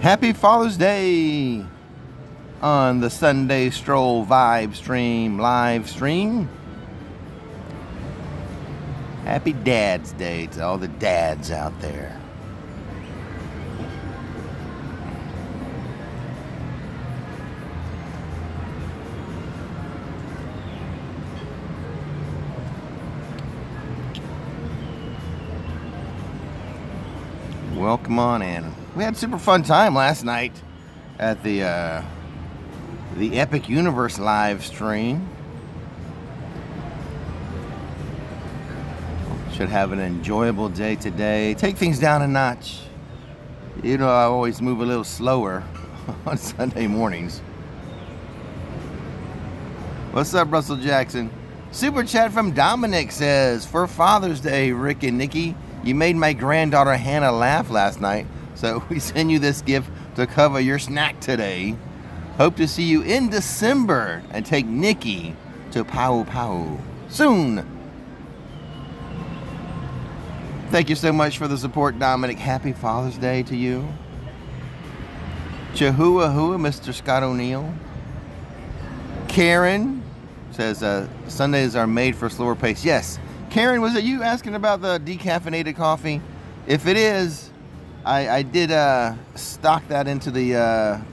Happy Father's Day on the Sunday Stroll VibeStream live stream. Happy Dad's Day to all the dads out there. Welcome on in. We had a super fun time last night at the Epic Universe live stream. Should have an enjoyable day today. Take things down a notch. You know, I always move a little slower on Sunday mornings. What's up, Russell Jackson? Super chat from Dominic says, for Father's Day, Rick and Nikki, you made my granddaughter Hannah laugh last night, so we send you this gift to cover your snack today. Hope to see you in December and take Nikki to Pow Pow soon. Thank you so much for the support, Dominic. Happy Father's Day to you. Chihuahua, Mr. Scott O'Neill. Karen says Sundays are made for slower pace. Yes. Karen, was it you asking about the decaffeinated coffee? If it is, I did stock that into the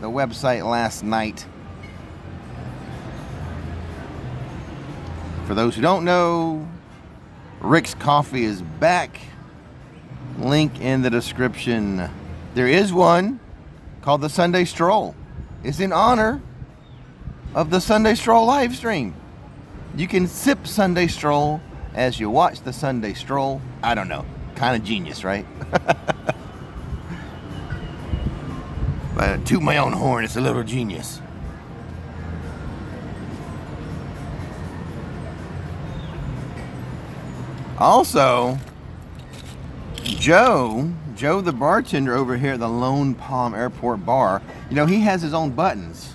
website last night. For those who don't know, Rick's Coffee is back. Link in the description. There is one called the Sunday Stroll. It's in honor of the Sunday Stroll live stream. You can sip Sunday Stroll as you watch the Sunday Stroll. I don't know. Kind of genius, right? But toot my own horn, it's a little genius. Also, Joe the bartender over here at the Lone Palm Airport Bar, you know, he has his own buttons.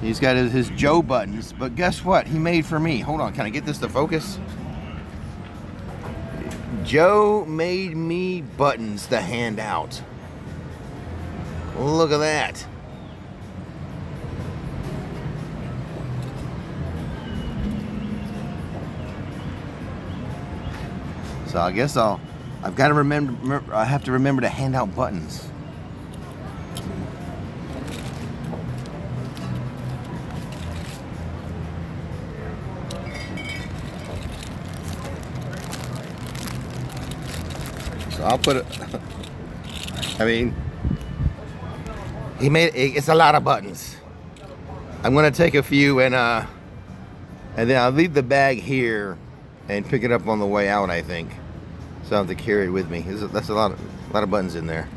He's got his Joe buttons, but guess what? He made for me. Hold on, can I get this to focus? Joe made me buttons to hand out. Look at that. So I guess I've got to remember, I have to remember to hand out buttons. So I'll put it, I mean, he made it, it's a lot of buttons. I'm going to take a few and then I'll leave the bag here and pick it up on the way out, I think. So I have to carry it with me. That's a lot of buttons in there.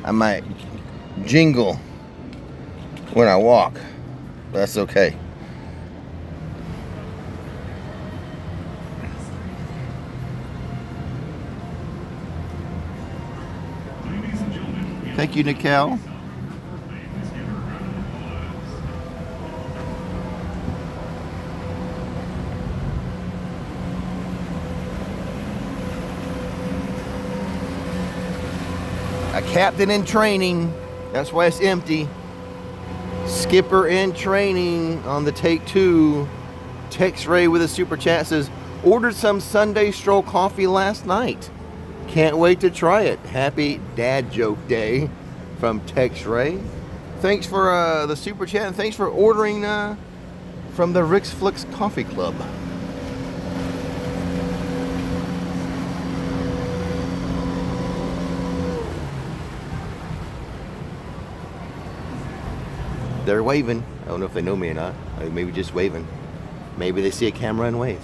I might jingle when I walk. That's okay. Thank you, Nicole. A captain in training. That's why it's empty. Skipper in training on the take 2. Tex Ray with a super chat says, ordered some Sunday Stroll coffee last night. Can't wait to try it. Happy Dad Joke Day from Tex Ray. Thanks for the super chat and thanks for ordering from the Rix Flix Coffee Club. They're waving. I don't know if they know me or not. Or maybe just waving. Maybe they see a camera and wave.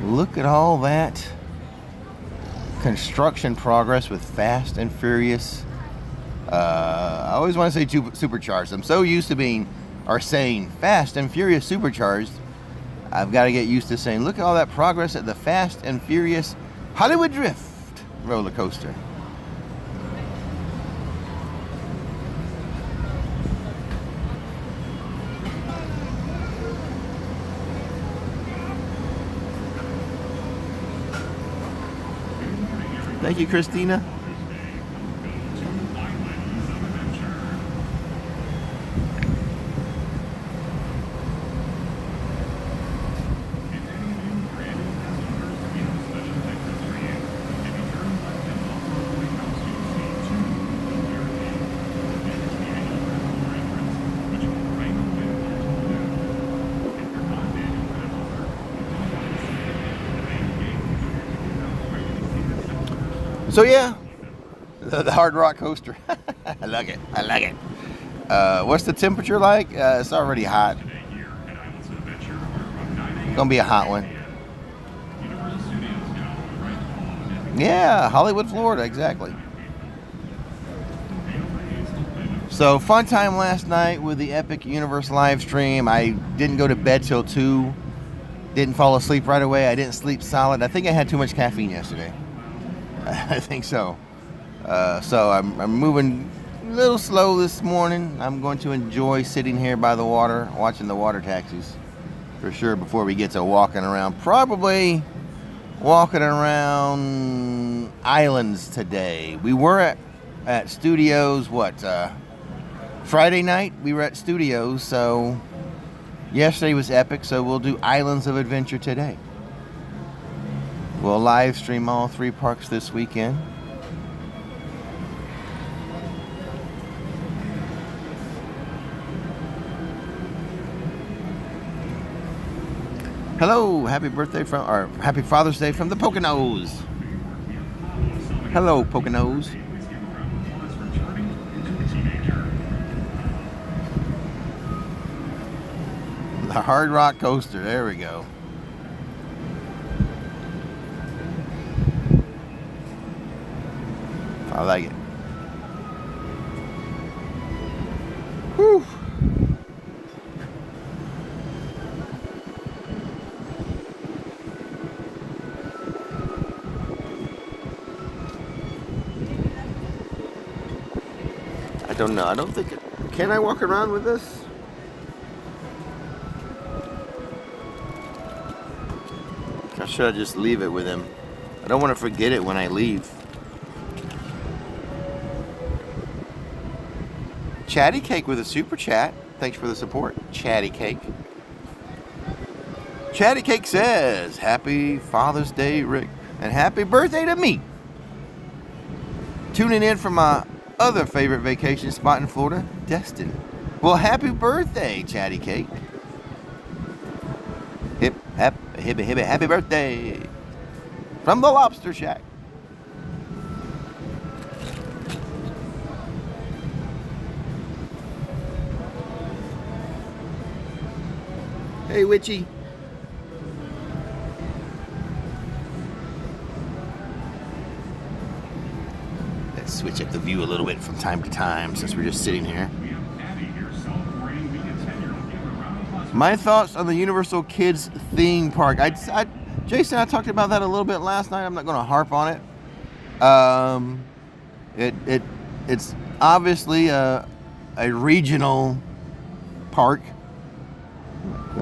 Look at all that construction progress with Fast and Furious. I always want to say supercharged. I'm so used to being are saying Fast and Furious Supercharged, I've got to get used to saying, look at all that progress at the Fast and Furious Hollywood Drift roller coaster. Thank you, Christina. So yeah, the Hard Rock coaster. I like it. I like it. What's the temperature like? It's already hot. Gonna be a hot one. Yeah, Hollywood, Florida, exactly. So fun time last night with the Epic Universe live stream. I didn't go to bed till 2. Didn't fall asleep right away. I didn't sleep solid. I think I had too much caffeine yesterday. I think so. So I'm moving a little slow this morning. I'm going to enjoy sitting here by the water, watching the water taxis for sure before we get to walking around. Probably walking around islands today. We were at Studios, Friday night we were at Studios, so yesterday was Epic, so we'll do Islands of Adventure today. We'll live stream all 3 parks this weekend. Hello, happy birthday or happy Father's Day from the Poconos. Hello, Poconos. The Hard Rock coaster, there we go. I like it. Whew. I don't know. I don't think it... Can I walk around with this? Or should I just leave it with him? I don't want to forget it when I leave. Chatty Cake with a super chat. Thanks for the support, Chatty Cake. Chatty Cake says, happy Father's Day, Rick, and happy birthday to me. Tuning in from my other favorite vacation spot in Florida, Destin. Well, happy birthday, Chatty Cake. Hip, hap, hippy, hippy, happy birthday. From the Lobster Shack. Hey, Witchy. Let's switch up the view a little bit from time to time since we're just sitting here. My thoughts on the Universal Kids theme park. Jason, I talked about that a little bit last night. I'm not going to harp on it. It's obviously a regional park.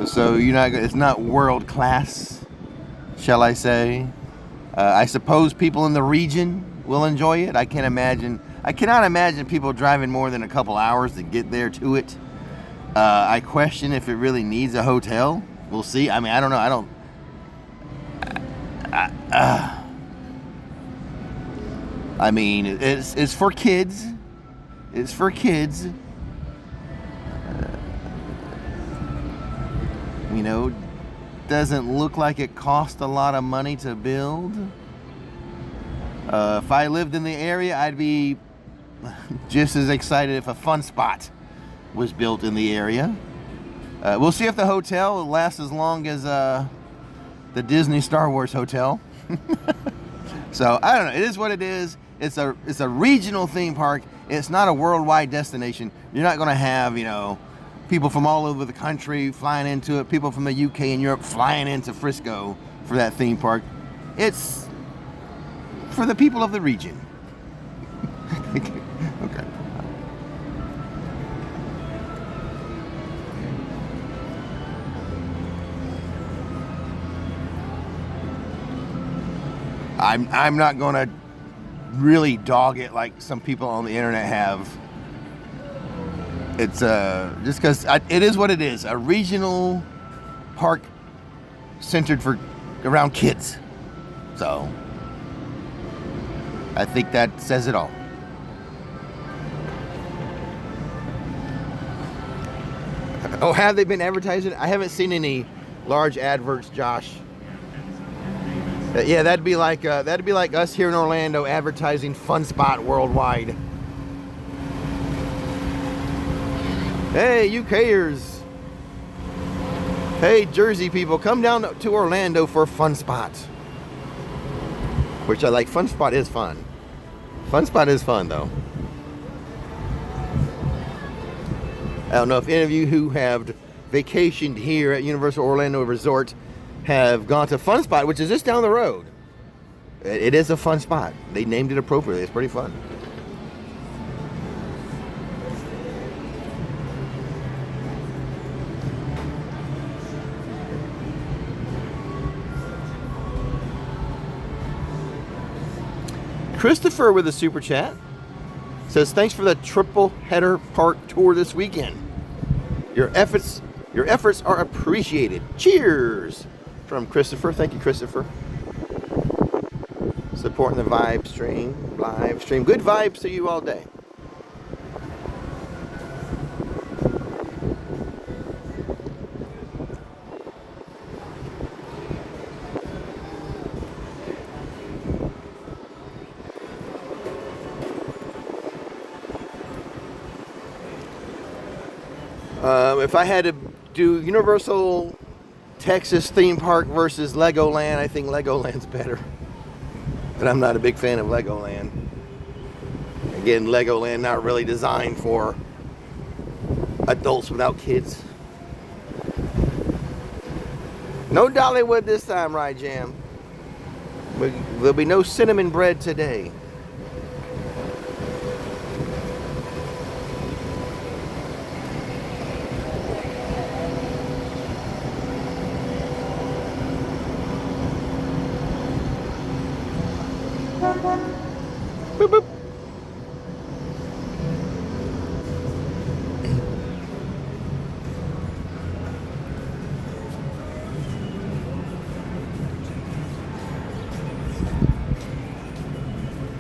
So it's not world class, shall I say. I suppose people in the region will enjoy it. I cannot imagine people driving more than a couple hours to get there to it. I question if it really needs a hotel. We'll see. I mean, I don't know. I mean, it's for kids. It's for kids. Doesn't look like it cost a lot of money to build. If I lived in the area, I'd be just as excited if a fun spot was built in the area. We'll see if the hotel lasts as long as the Disney Star Wars hotel. So I don't know. It is what it is. It's a regional theme park. It's not a worldwide destination. You're not going to have people from all over the country flying into it, people from the UK and Europe flying into Frisco for that theme park. It's for the people of the region. Okay. I'm not going to really dog it like some people on the internet have. It's just because it is what it is, a regional park centered around kids. So I think that says it all. Oh, have they been advertising? I haven't seen any large adverts, Josh. Yeah, that'd be like us here in Orlando advertising Fun Spot worldwide. Hey, UKers. Hey, Jersey people, come down to Orlando for Fun Spot. Which I like. Fun Spot is fun. Fun Spot is fun, though. I don't know if any of you who have vacationed here at Universal Orlando Resort have gone to Fun Spot, which is just down the road. It is a fun spot. They named it appropriately. It's pretty fun. Christopher with a super chat says, thanks for the triple header park tour this weekend. Your efforts are appreciated. Cheers from Christopher. Thank you, Christopher. Supporting the VibeStream live stream. Good vibes to you all day. If I had to do Universal Texas theme park versus Legoland, I think Legoland's better. But I'm not a big fan of Legoland. Again, Legoland not really designed for adults without kids. No Dollywood this time, right, Jam? There'll be no cinnamon bread today. Boop, boop.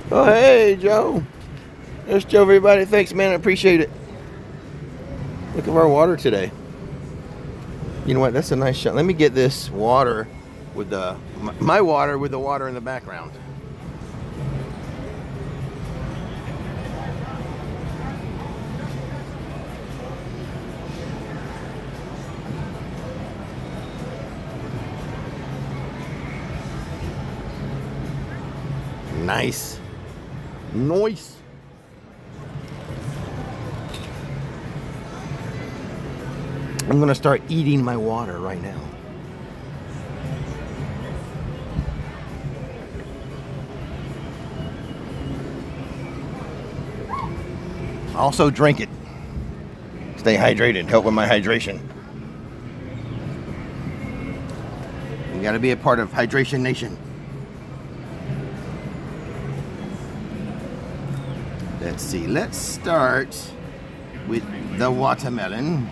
Oh, hey, Joe. There's Joe, everybody. Thanks, man. I appreciate it. Look at our water today. You know what? That's a nice shot. Let me get this water with my water with the water in the background. Nice. Nice. I'm gonna start eating my water right now. Also drink it. Stay hydrated. Help with my hydration. You gotta be a part of Hydration Nation. Let's see, let's start with the watermelon.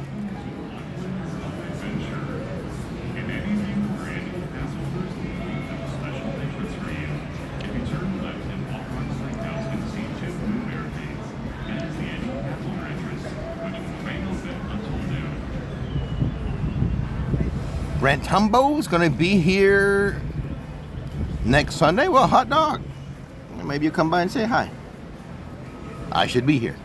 Brent Humbo's gonna be here next Sunday. Well, hot dog. Maybe you come by and say hi. I should be here.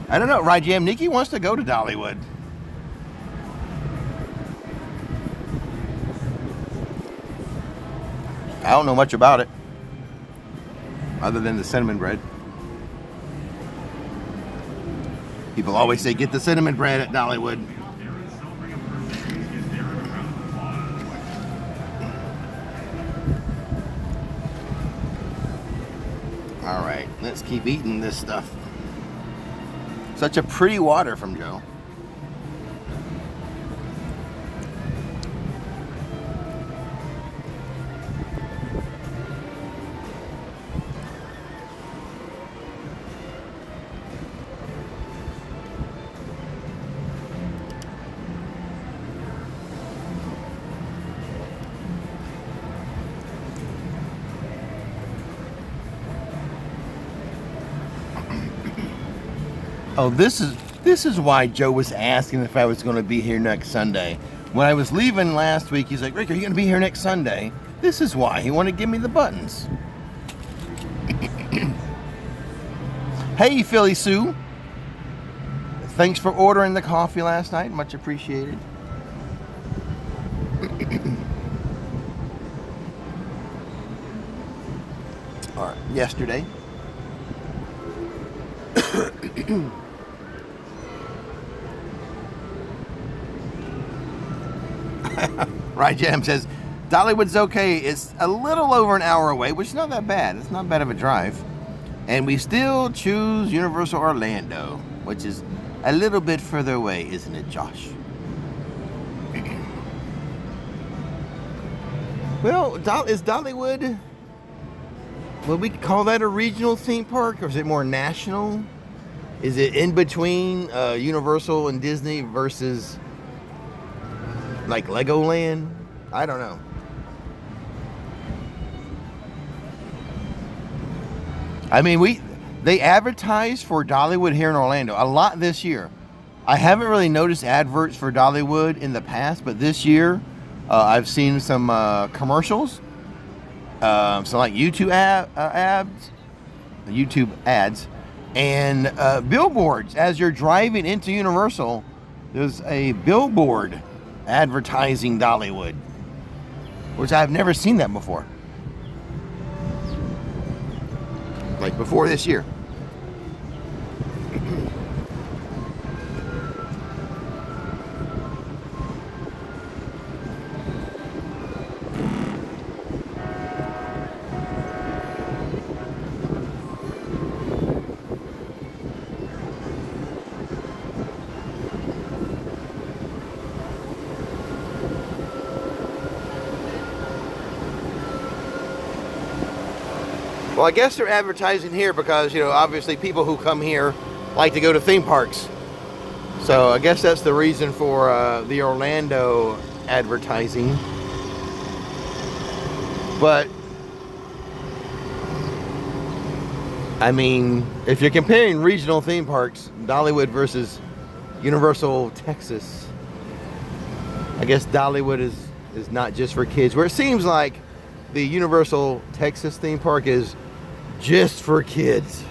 I don't know, right, Jam? Nikki wants to go to Dollywood. I don't know much about it other than the cinnamon bread. People always say, get the cinnamon bread at Dollywood. All right, let's keep eating this stuff. Such a pretty water from Joe. Oh, this is why Joe was asking if I was going to be here next Sunday. When I was leaving last week, he's like, Rick, are you going to be here next Sunday? This is why. He wanted to give me the buttons. Hey, Philly Sue. Thanks for ordering the coffee last night. Much appreciated. All right, yesterday. Right, Jam says, Dollywood's okay. It's a little over an hour away, which is not that bad. It's not bad of a drive. And we still choose Universal Orlando, which is a little bit further away, isn't it, Josh? Well, is Dollywood, would we call that a regional theme park, or is it more national? Is it in between Universal and Disney versus like Legoland? I don't know. I mean, they advertise for Dollywood here in Orlando a lot this year. I haven't really noticed adverts for Dollywood in the past, but this year I've seen some commercials, some like YouTube ads, and billboards. As you're driving into Universal, there's a billboard advertising Dollywood, which I've never seen that before. Like before this year. Well, I guess they're advertising here because, obviously people who come here like to go to theme parks. So I guess that's the reason for the Orlando advertising. But, I mean, if you're comparing regional theme parks, Dollywood versus Universal Texas, I guess Dollywood is not just for kids. Where it seems like the Universal Texas theme park is just for kids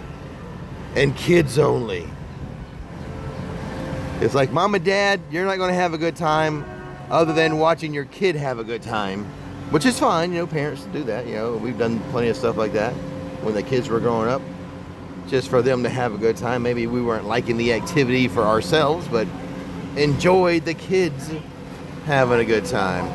and kids only. It's like, Mom and Dad, you're not going to have a good time other than watching your kid have a good time, which is fine. Parents do that. We've done plenty of stuff like that when the kids were growing up, just for them to have a good time. Maybe we weren't liking the activity for ourselves, but enjoyed the kids having a good time.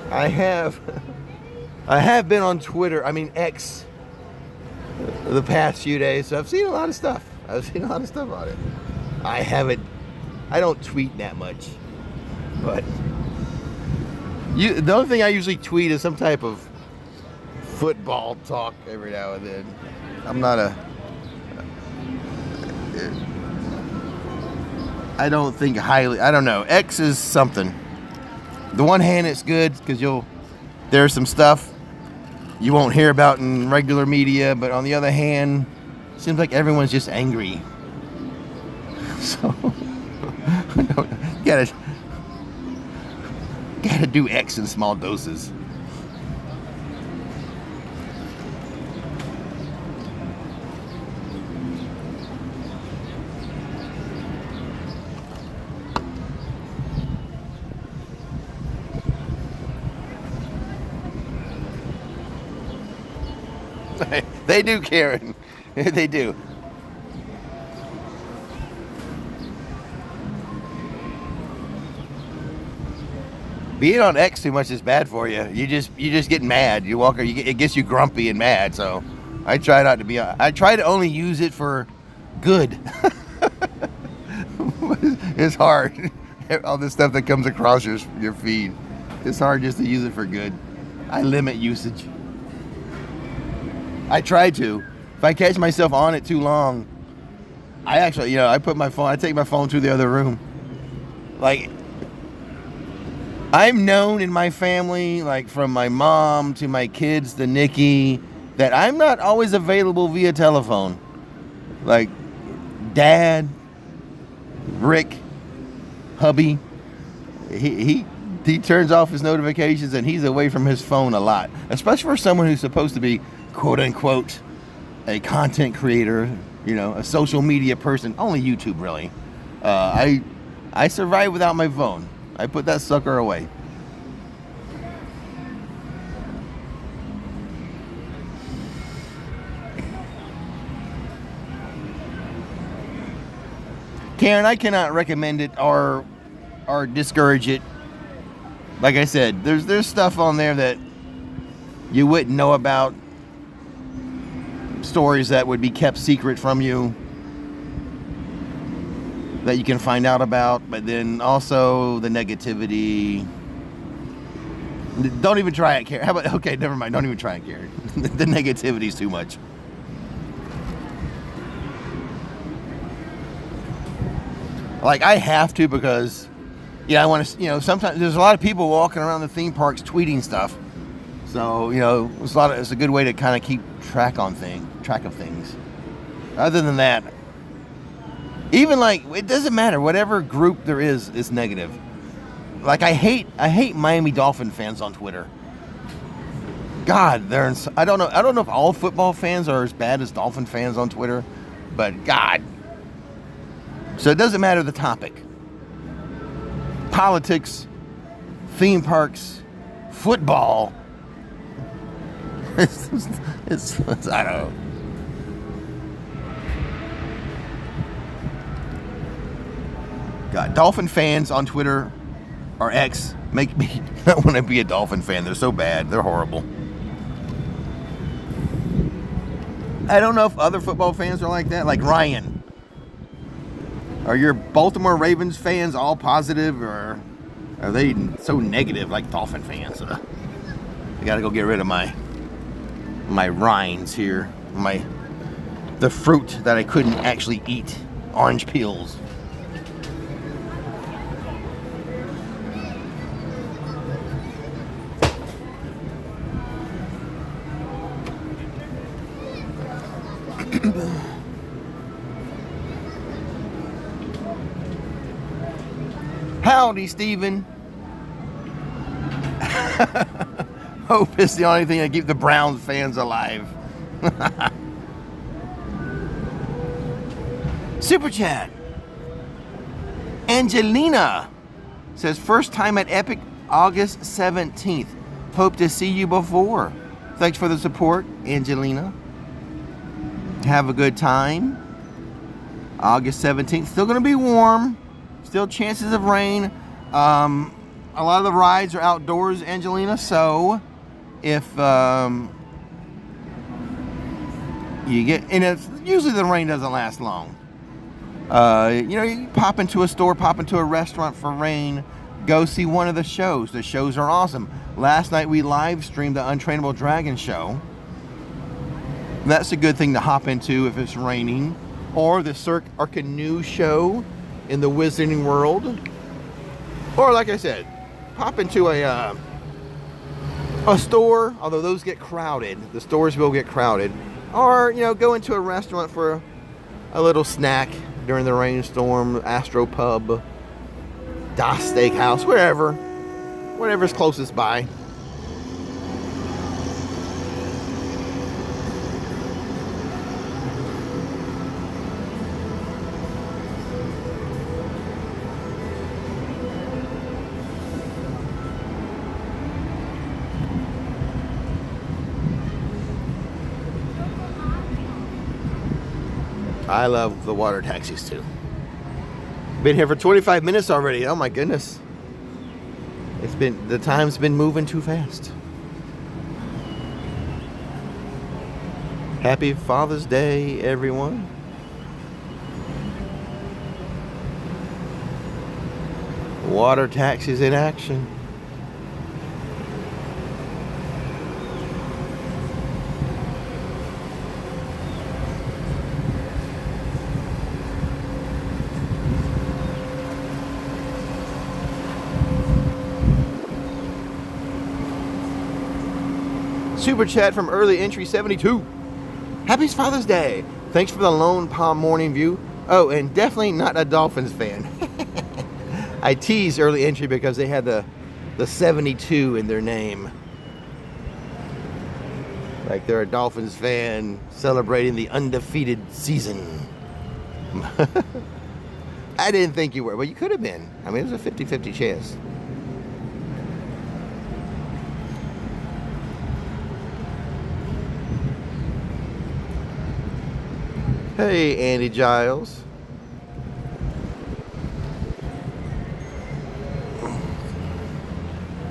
I have been on Twitter, X, the past few days, so I've seen a lot of stuff. on it. I don't tweet that much, but the only thing I usually tweet is some type of football talk every now and then. I'm not I don't think highly. I don't know. X is something. The one hand, it's good because there's some stuff you won't hear about in regular media, but on the other hand, it seems like everyone's just angry. So gotta do X in small doses. They do, Karen. They do. Being on X too much is bad for you. You just get mad. You walk, it gets you grumpy and mad. So I try not to be. I try to only use it for good. It's hard. All this stuff that comes across your feed. It's hard just to use it for good. I limit usage. I try to. If I catch myself on it too long, I actually, I put my phone. I take my phone to the other room. Like, I'm known in my family, like from my mom to my kids to Nikki, that I'm not always available via telephone. Like, Dad, Rick, hubby, he turns off his notifications and he's away from his phone a lot, especially for someone who's supposed to be quote unquote a content creator, a social media person. Only YouTube, really. I survive without my phone. I put that sucker away. Karen, I cannot recommend it or discourage it. Like I said, there's stuff on there that you wouldn't know about. Stories that would be kept secret from you that you can find out about, but then also the negativity. Don't even try it, Karen. How about, okay, never mind. Don't even try it, Karen. The negativity is too much. Like, I have to because, I want to, sometimes there's a lot of people walking around the theme parks tweeting stuff. So, it's a good way to kind of keep track of things. Other than that, even like, it doesn't matter. Whatever group there is negative. Like, I hate Miami Dolphin fans on Twitter. God, I don't know if all football fans are as bad as Dolphin fans on Twitter, but God. So it doesn't matter the topic. Politics, theme parks, football. It's I don't know. God, Dolphin fans on Twitter or X make me not want to be a Dolphin fan. They're so bad. They're horrible. I don't know if other football fans are like that. Like Ryan. Are your Baltimore Ravens fans all positive, or are they so negative like Dolphin fans? I gotta go get rid of my rinds here. The fruit that I couldn't actually eat. Orange peels. Howdy, Steven. Hope is the only thing that keeps the Browns fans alive. Super chat. Angelina says, first time at Epic, August 17th. Hope to see you before. Thanks for the support, Angelina. Have a good time. August 17th. Still going to be warm. Still chances of rain. A lot of the rides are outdoors, Angelina. So if you get, and it's usually the rain doesn't last long. You pop into a store, pop into a restaurant for rain. Go see one of the shows. The shows are awesome. Last night we live streamed the Untrainable Dragon show. That's a good thing to hop into if it's raining. Or the Cirque or Canoe show in the Wizarding World. Or like I said, pop into a store, although those get crowded. The stores will get crowded. Or, go into a restaurant for a little snack during the rainstorm. Astro Pub, Das Steakhouse, wherever's closest by. I love the water taxis too. Been here for 25 minutes already. Oh my goodness. The time's been moving too fast. Happy Father's Day, everyone. Water taxis in action. Super chat from early entry 72. Happy Father's Day. Thanks for the Lone Palm morning view. Oh, and definitely not a Dolphins fan. I teased early entry because they had the 72 in their name. Like they're a Dolphins fan celebrating the undefeated season. I didn't think you were. Well, you could have been. I mean, it was a 50-50 chance. Hey, Andy Giles.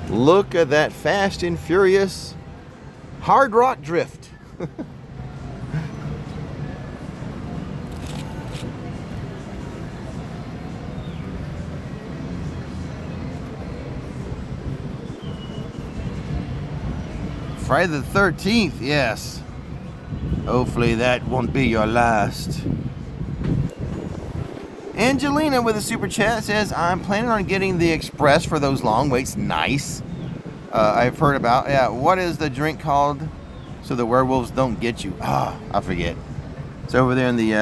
Look at that fast and furious hard rock drift. Friday the 13th, yes. Hopefully that won't be your last. Angelina with a super chat says, I'm planning on getting the express for those long waits. Nice. I've heard about, yeah, what is the drink called so the werewolves don't get you? Ah, I forget. It's over there in the,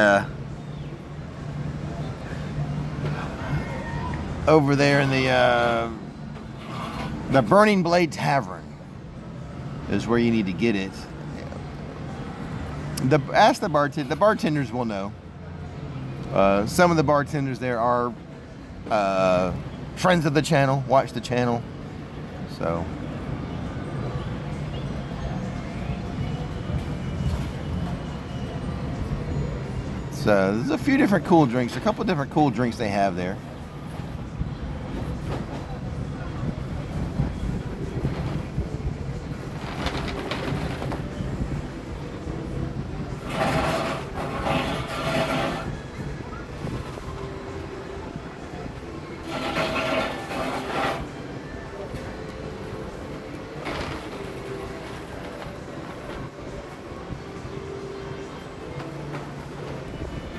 the Burning Blade Tavern is where you need to get it. Ask the bartender. The bartenders will know. Some of the bartenders there are friends of the channel, watch the channel. So there's a few different cool drinks, a couple different cool drinks they have there.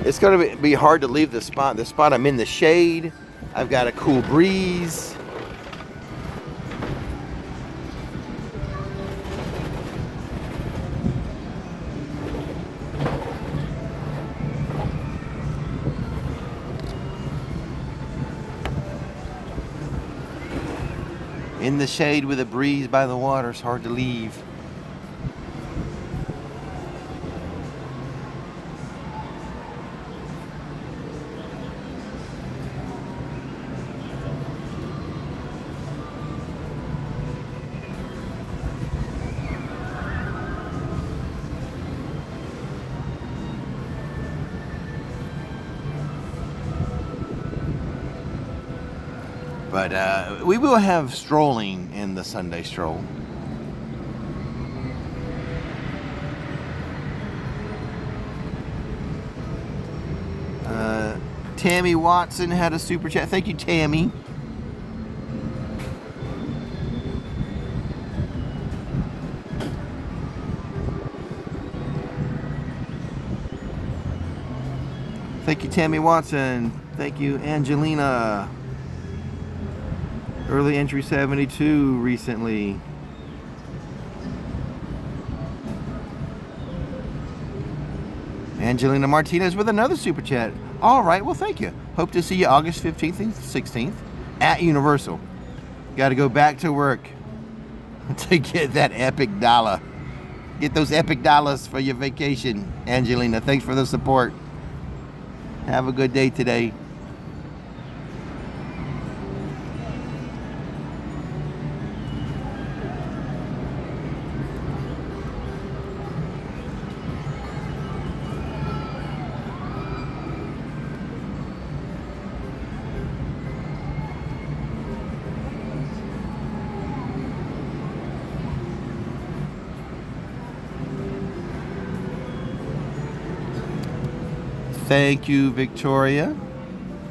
It's going to be hard to leave the spot. The spot I'm in the shade. I've got a cool breeze. In the shade with a breeze by the water, it's hard to leave. But we will have strolling in the Sunday stroll. Tammy Watson had a super chat. Thank you, Tammy. Thank you, Tammy Watson. Thank you, Angelina. Early entry 72 recently. Angelina Martinez with another super chat. All right, well, thank you. Hope to see you August 15th and 16th at Universal. Got to go back to work to get that epic dollar. Get those epic dollars for your vacation, Angelina. Thanks for the support. Have a good day today. Thank you, Victoria.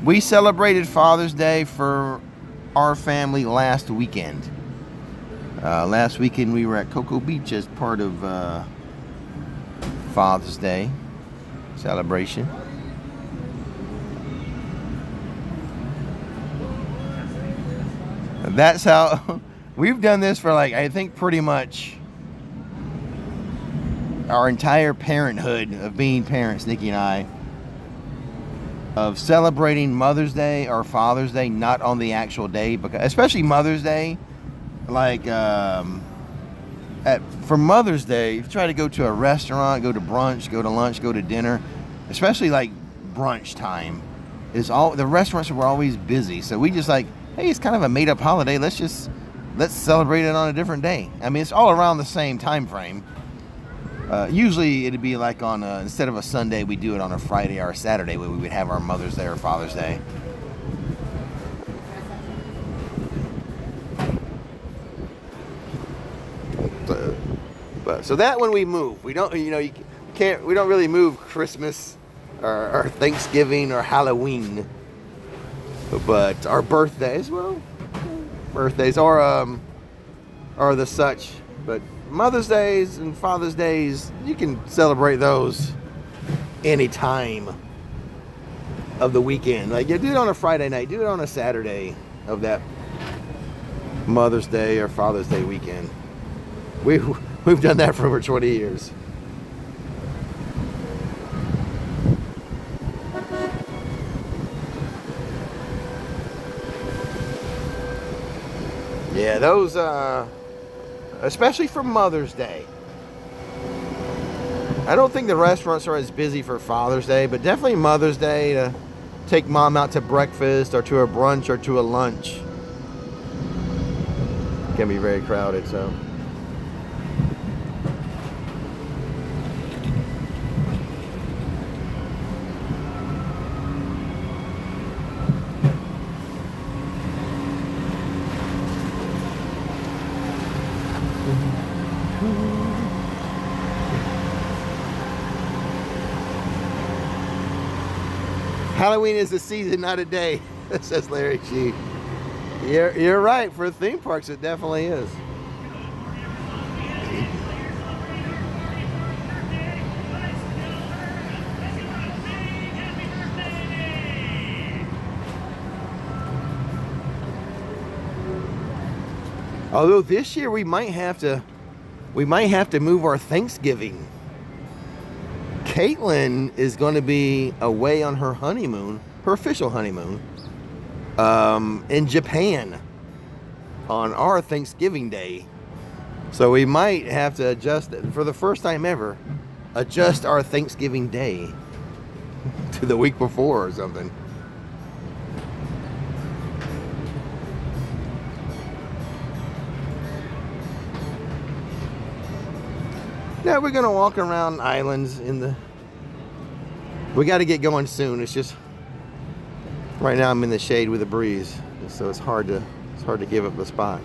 We celebrated Father's Day for our family last weekend. Last weekend we were at Cocoa Beach as part of Father's Day celebration. That's how we've done this for, like, I think pretty much our entire parenthood of being parents, Nikki and I, of celebrating Mother's Day or Father's Day not on the actual day, because especially Mother's Day, like for Mother's Day, if you try to go to a restaurant, go to brunch, go to lunch, go to dinner, especially like brunch time, the restaurants were always busy. So we just like, hey, it's kind of a made up holiday. Let's celebrate it on a different day. I mean, it's all around the same time frame. Usually it'd be like on instead of a Sunday, we do it on a Friday or a Saturday where we would have our Mother's Day or Father's Day. So that when we move, we don't, we don't really move Christmas or Thanksgiving or Halloween, but our birthdays, or the such, but Mother's Days and Father's Days, you can celebrate those any time of the weekend. Like, you do it on a Friday night, do it on a Saturday of that Mother's Day or Father's Day weekend. We've done that for over 20 years. Yeah, those, especially for Mother's Day. I don't think the restaurants are as busy for Father's Day, but definitely Mother's Day, to take mom out to breakfast or to a brunch or to a lunch. It can be very crowded, so. Halloween is a season, not a day, says Larry G. You're right. For theme parks, it definitely is. Although this year we might have to move our Thanksgiving. Caitlin is going to be away on her honeymoon, her official honeymoon, in Japan on our Thanksgiving Day. So we might have to adjust, for the first time ever, adjust our Thanksgiving Day to the week before or something. Yeah, we're gonna walk around islands we got to get going soon. It's just right now I'm in the shade with a breeze, so it's hard to give up the spot.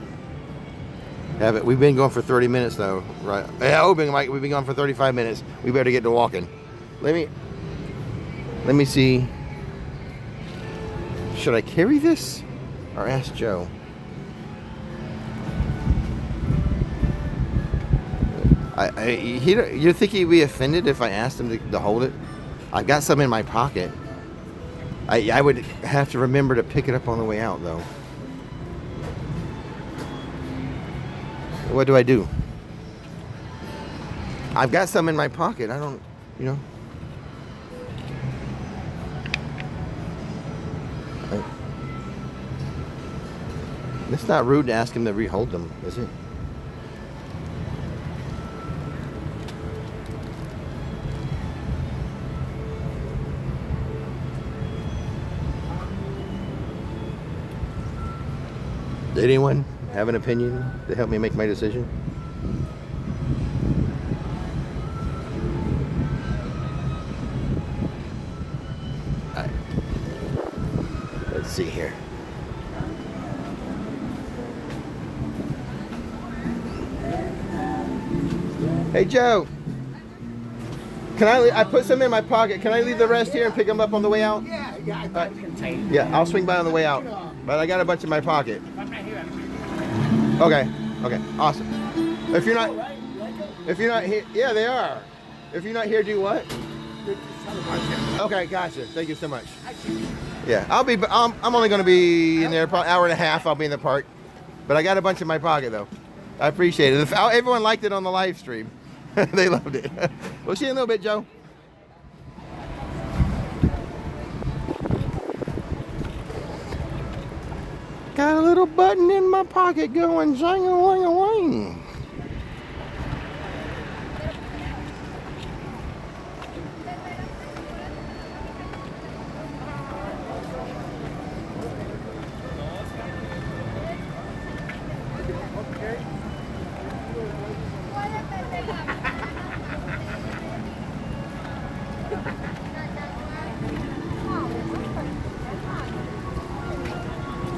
We've been going for 30 minutes though, right? Yeah, we've been going for 35 minutes. We better get to walking. Let me see. Should I carry this or ask Joe? You think he'd be offended if I asked him to hold it? I've got some in my pocket. I would have to remember to pick it up on the way out, though. What do I do? I've got some in my pocket. I don't, It's not rude to ask him to rehold them, is it? Did anyone have an opinion to help me make my decision? All right. Let's see here. Hey, Joe. Can I put some in my pocket. Can I leave the rest here and pick them up on the way out? Yeah, I can take it. Yeah, I'll swing by on the way out. But I got a bunch in my pocket. Okay. Okay. Awesome. If you're not here, yeah, they are. If you're not here, do what? Okay, gotcha. Thank you so much. Yeah, I'm only going to be in there probably an hour and a half. I'll be in the park. But I got a bunch in my pocket though. I appreciate it. Everyone liked it on the live stream. They loved it. We'll see you in a little bit, Joe. Got a little button in my pocket going zing-a-ling-a-ling.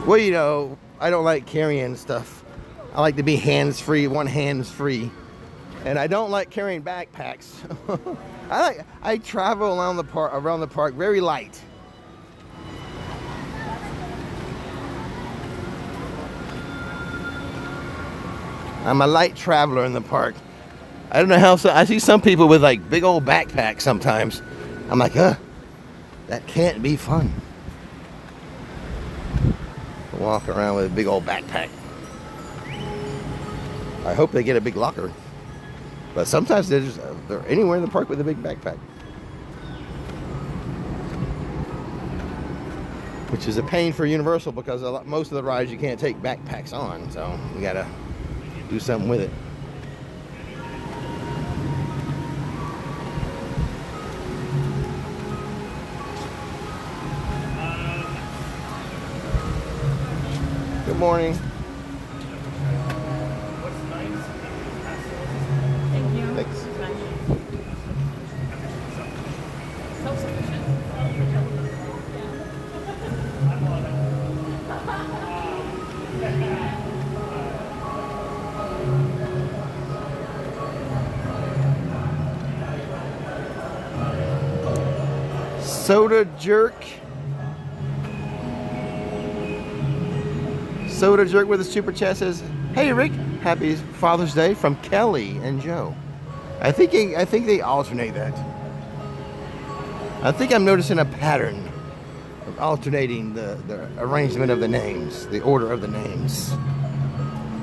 Well, you know, I don't like carrying stuff. I like to be hands-free, one hands-free. And I don't like carrying backpacks. I travel around the park very light. I'm a light traveler in the park. I don't know how, I see some people with like big old backpacks sometimes. I'm like, that can't be fun. Walk around with a big old backpack. I hope they get a big locker. But sometimes they're anywhere in the park with a big backpack. Which is a pain for Universal because most of the rides you can't take backpacks on. So you gotta do something with it. Good morning. Thank you. Thanks. Self-sufficient. Soda jerk. Soda jerk with a super chat says, "Hey Rick, happy Father's Day from Kelly and Joe." I think they alternate that. I think I'm noticing a pattern of alternating the arrangement of the names, the order of the names.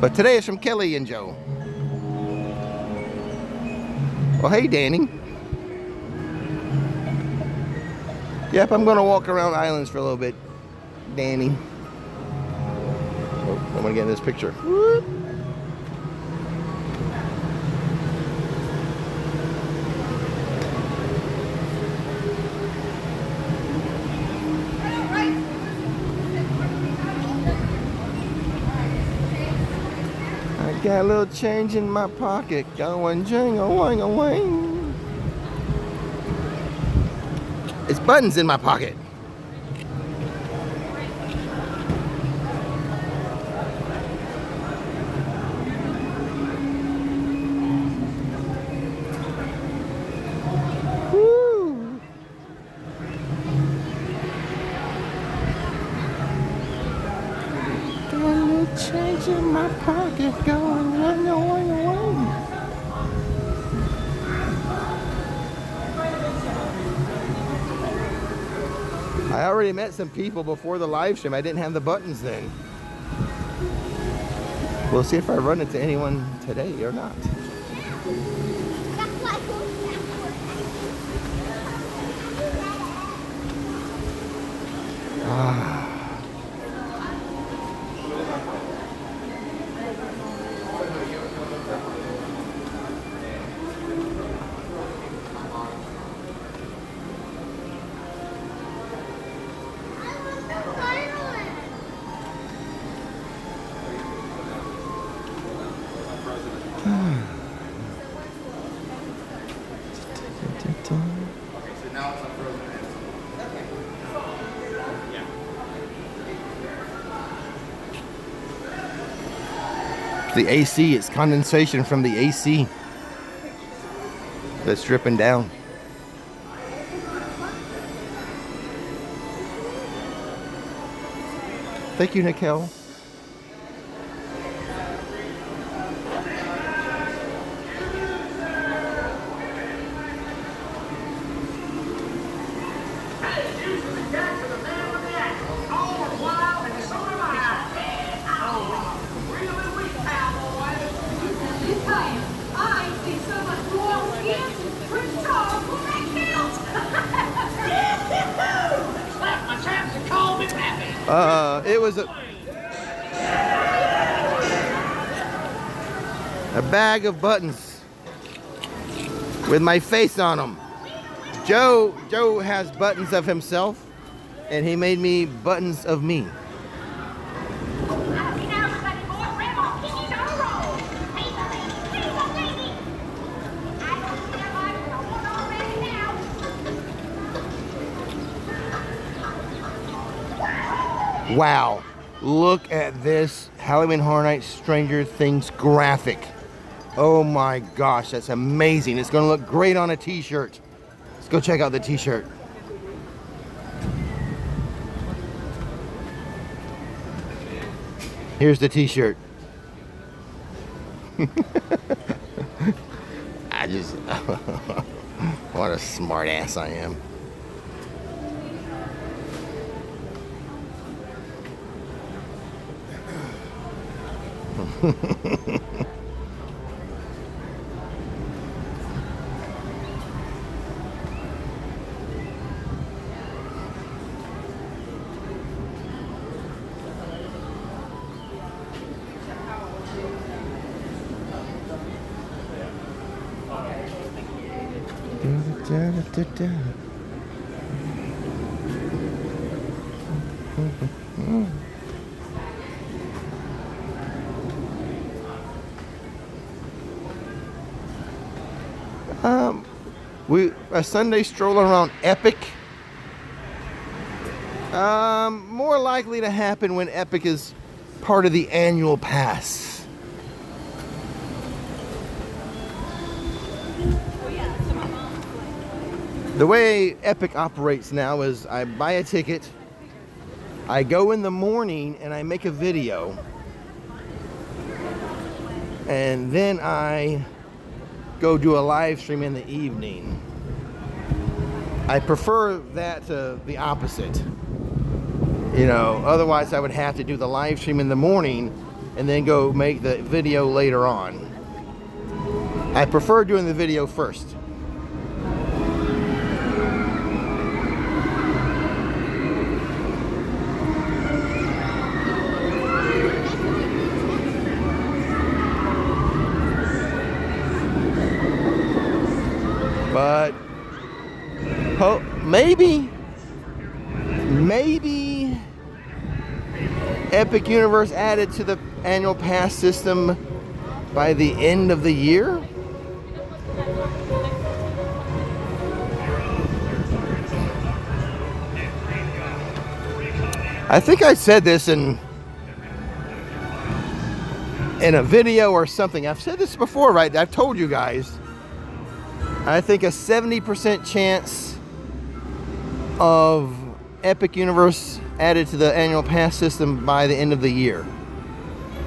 But today is from Kelly and Joe. Well, hey Danny. Yep, I'm gonna walk around islands for a little bit, Danny. Oh, I'm gonna get in this picture. Whoop. I got a little change in my pocket, going jing-a-wing-a-wing. It's buttons in my pocket. Woo. Got a little change in my pocket, going jing-a-wing-a-wing. I already met some people before the live stream. I didn't have the buttons then. We'll see if I run into anyone today or not. The AC, it's condensation from the AC that's dripping down. Thank you, Nicole. It was a bag of buttons with my face on them. Joe has buttons of himself, and he made me buttons of me. Wow, look at this Halloween Horror Nights Stranger Things graphic. Oh my gosh, that's amazing. It's gonna look great on a t-shirt. Let's go check out the t-shirt. Here's the t-shirt. What a smart ass I am. A Sunday stroll around Epic. More likely to happen when Epic is part of the annual pass. The way Epic operates now is I buy a ticket, I go in the morning and I make a video, and then I go do a live stream in the evening. I prefer that to the opposite. You know, otherwise I would have to do the live stream in the morning and then go make the video later on. I prefer doing the video first. But maybe Epic Universe added to the annual pass system by the end of the year. I think I said this in a video or something. I've said this before, right? I've told you guys. I think a 70% chance of Epic Universe added to the annual pass system by the end of the year.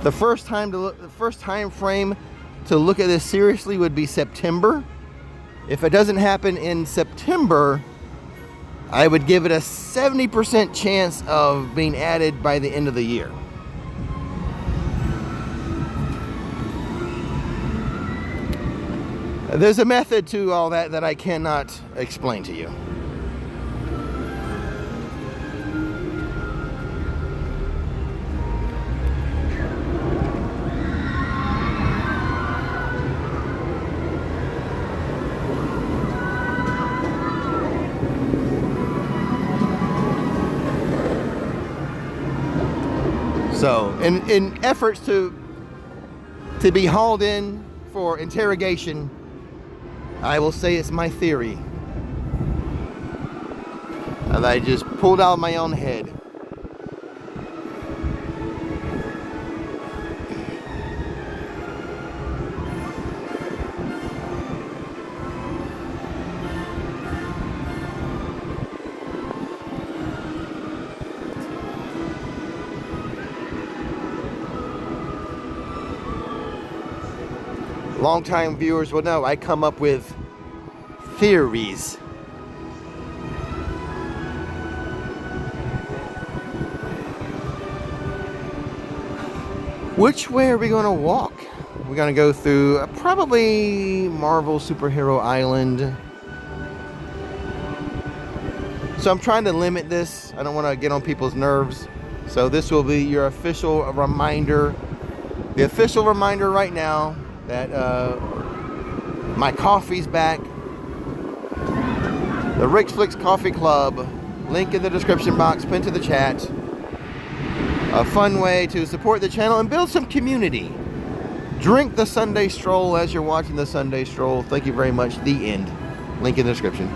The first time frame to look at this seriously would be September. If it doesn't happen in September, I would give it a 70% chance of being added by the end of the year. There's a method to all that I cannot explain to you. So, in efforts to be hauled in for interrogation, I will say it's my theory that I just pulled out of my own head. Longtime viewers will know I come up with theories. Which way are we going to walk? We're going to go through probably Marvel Superhero Island. So I'm trying to limit this. I don't want to get on people's nerves. So this will be your official reminder. The official reminder right now that my coffee's back. The Rix Flix Coffee Club. Link in the description box, pinned to the chat. A fun way to support the channel and build some community. Drink the Sunday Stroll as you're watching the Sunday Stroll. Thank you very much. The end. Link in the description.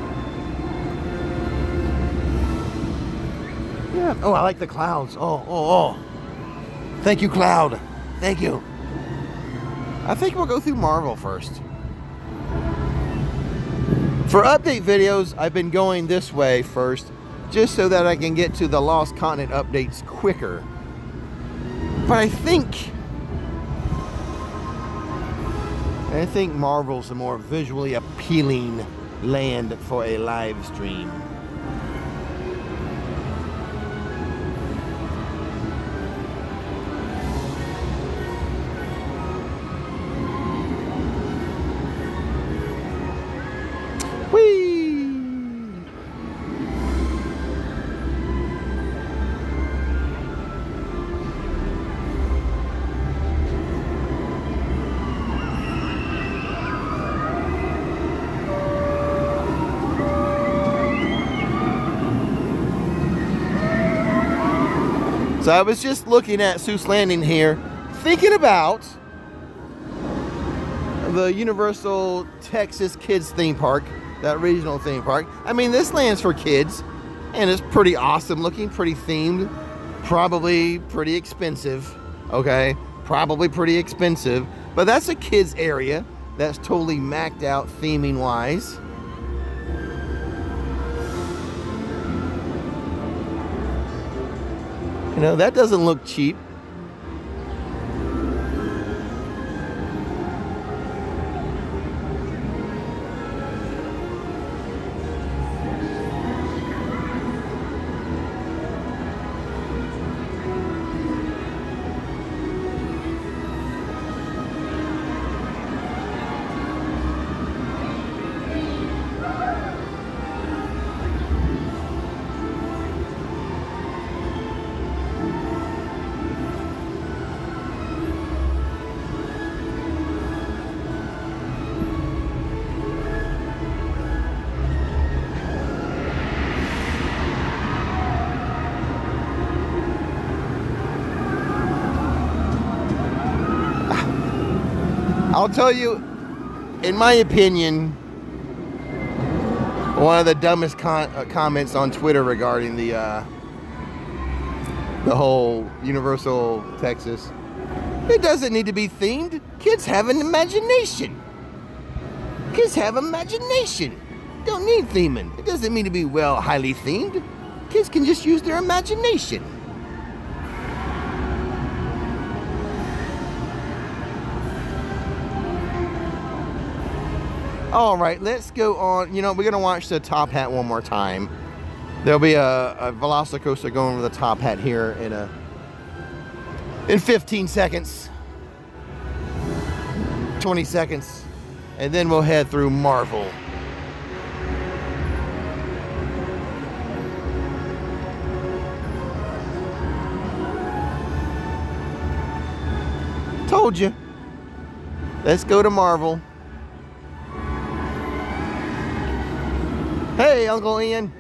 Yeah. Oh, I like the clouds. Oh. Thank you, cloud. Thank you. I think we'll go through Marvel first. For update videos, I've been going this way first, just so that I can get to the Lost Continent updates quicker. But I think Marvel's a more visually appealing land for a live stream. So I was just looking at Seuss Landing here, thinking about the Universal Texas Kids theme park, that regional theme park. I mean, this land's for kids, and it's pretty awesome looking, pretty themed, probably pretty expensive, okay? Probably pretty expensive, but that's a kids area that's totally macked out theming wise. You know, that doesn't look cheap. I'll tell you, in my opinion, one of the dumbest comments on Twitter regarding the whole Universal Texas. It doesn't need to be themed. Kids have an imagination. Kids have imagination. Don't need theming. It doesn't mean to be, well, highly themed. Kids can just use their imagination. All right, let's go on. You know, we're gonna watch the Top Hat one more time. There'll be a Velocicoaster going over the Top Hat here in 15 seconds, 20 seconds, and then we'll head through Marvel. Told you. Let's go to Marvel. Hey, Uncle Ian.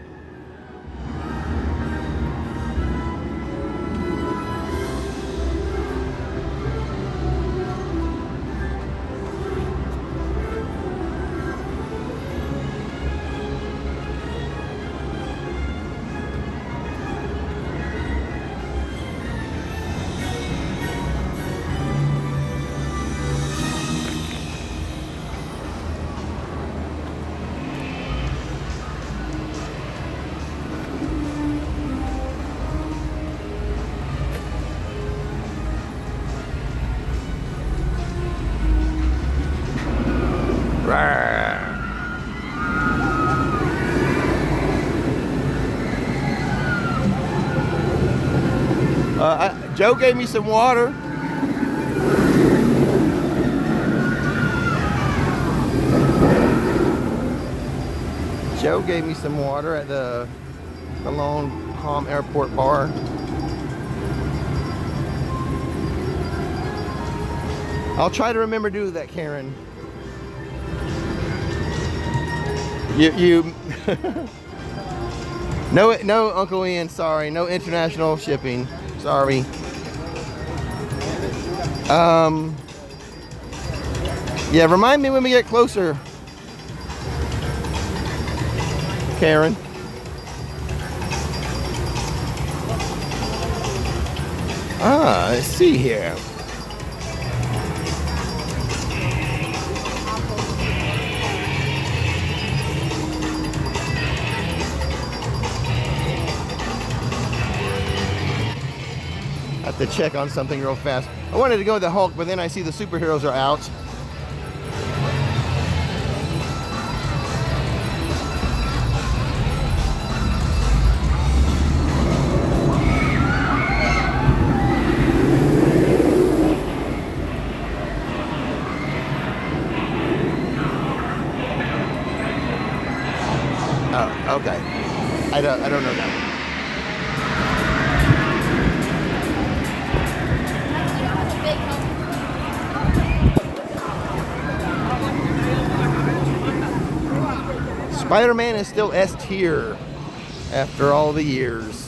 Joe gave me some water. Joe gave me some water at the Lone Palm Airport bar. I'll try to remember to do that, Karen. You no, Uncle Ian, sorry, no international shipping, sorry. Yeah, remind me when we get closer, Karen. Let's see here. Have to check on something real fast. I wanted to go to the Hulk, but then I see the superheroes are out. Oh, okay. I don't know that. Spider-Man is still S tier after all the years.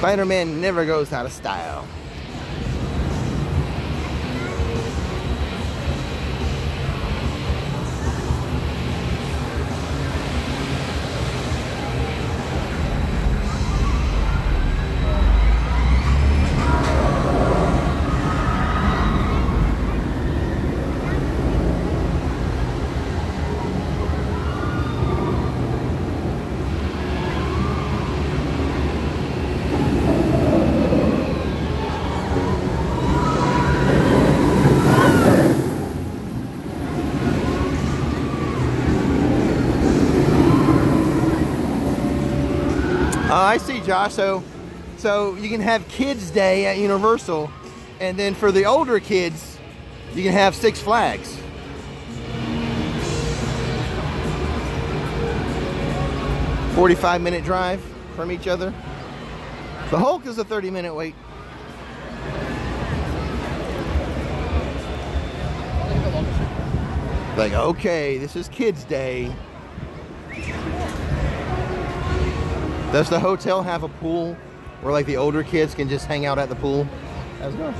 Spider-Man never goes out of style. I see, Josh. So you can have Kids Day at Universal, and then for the older kids, you can have Six Flags. A 45-minute drive from each other. The Hulk is a 30-minute wait. Like, okay, this is Kids Day. Does the hotel have a pool where like the older kids can just hang out at the pool? Let's go.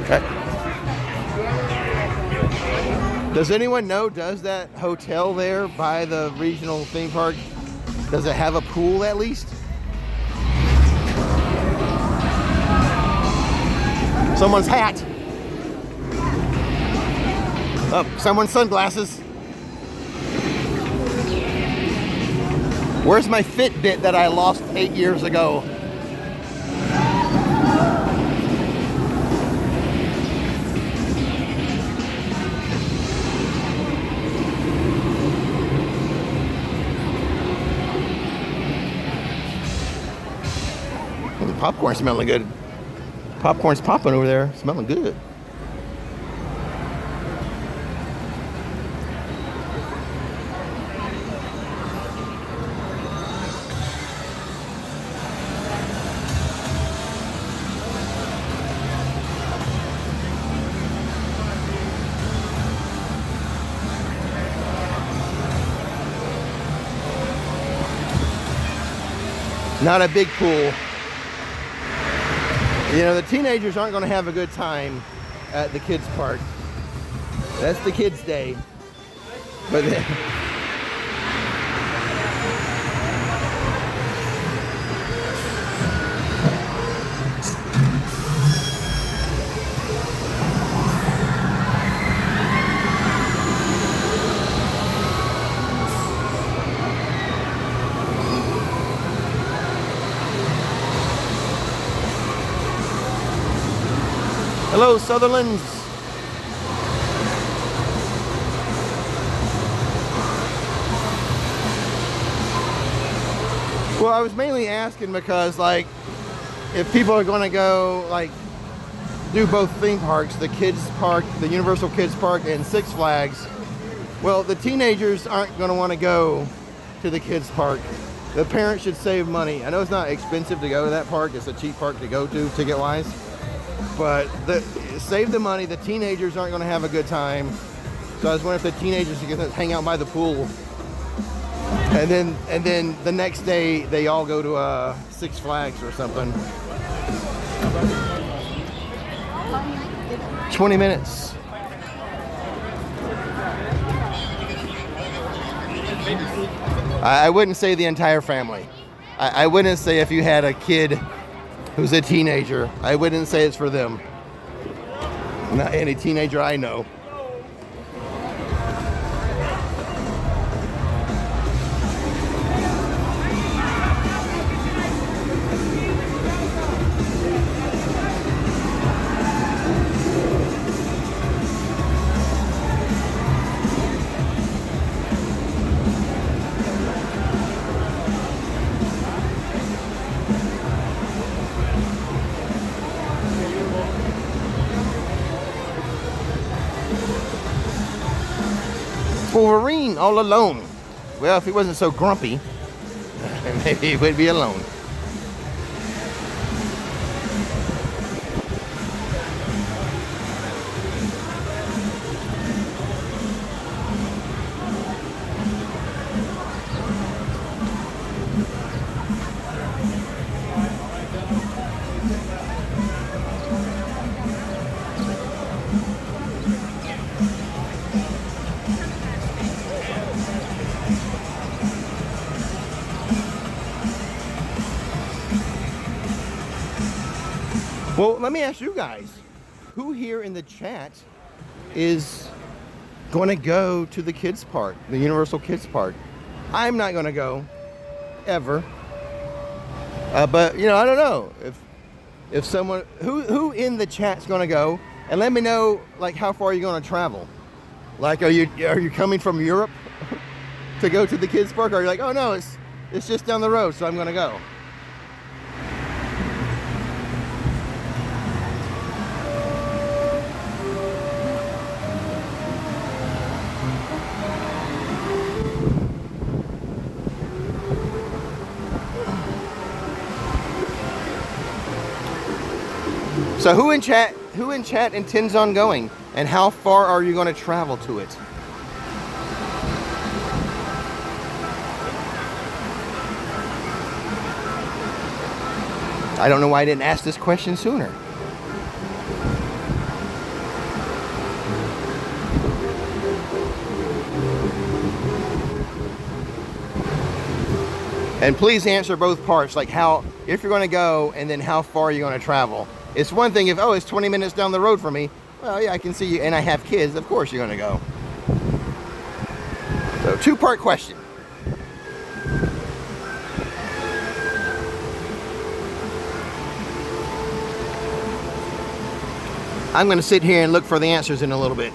Okay. Does anyone know, does that hotel there by the regional theme park, does it have a pool at least? Someone's hat. Oh, someone's sunglasses. Where's my Fitbit that I lost 8 years ago? The popcorn's smelling good. Popcorn's popping over there, smelling good. Not a big pool. You know, the teenagers aren't going to have a good time at the kids' park. That's the kids' day. But Hello, Sutherlands. Well, I was mainly asking because, like, if people are going to go, like, do both theme parks, the kids park, the Universal Kids Park, and Six Flags, well, the teenagers aren't going to want to go to the kids park. The parents should save money. I know it's not expensive to go to that park. It's a cheap park to go to, ticket-wise. But save the money. The teenagers aren't going to have a good time. So I was wondering if the teenagers could hang out by the pool. And then the next day, they all go to Six Flags or something. 20 minutes. I wouldn't say the entire family. I wouldn't say if you had a kid who's a teenager, I wouldn't say it's for them. Not any teenager I know. Wolverine all alone. Well, if he wasn't so grumpy, maybe he would be alone. Well, let me ask you guys, who here in the chat is going to go to the kids park, the Universal Kids Park? I'm not going to go, ever. But, you know, I don't know if someone, who in the chat's going to go, and let me know, like, how far you're going to travel. Like, are you coming from Europe to go to the kids park? Or are you like, oh no, it's just down the road, so I'm going to go. So who in chat intends on going, and how far are you going to travel to it? I don't know why I didn't ask this question sooner. And please answer both parts, like if you're going to go, and then how far you're going to travel. It's one thing if, oh, it's 20 minutes down the road for me. Well, yeah, I can see you, and I have kids. Of course you're going to go. So, two-part question. I'm going to sit here and look for the answers in a little bit.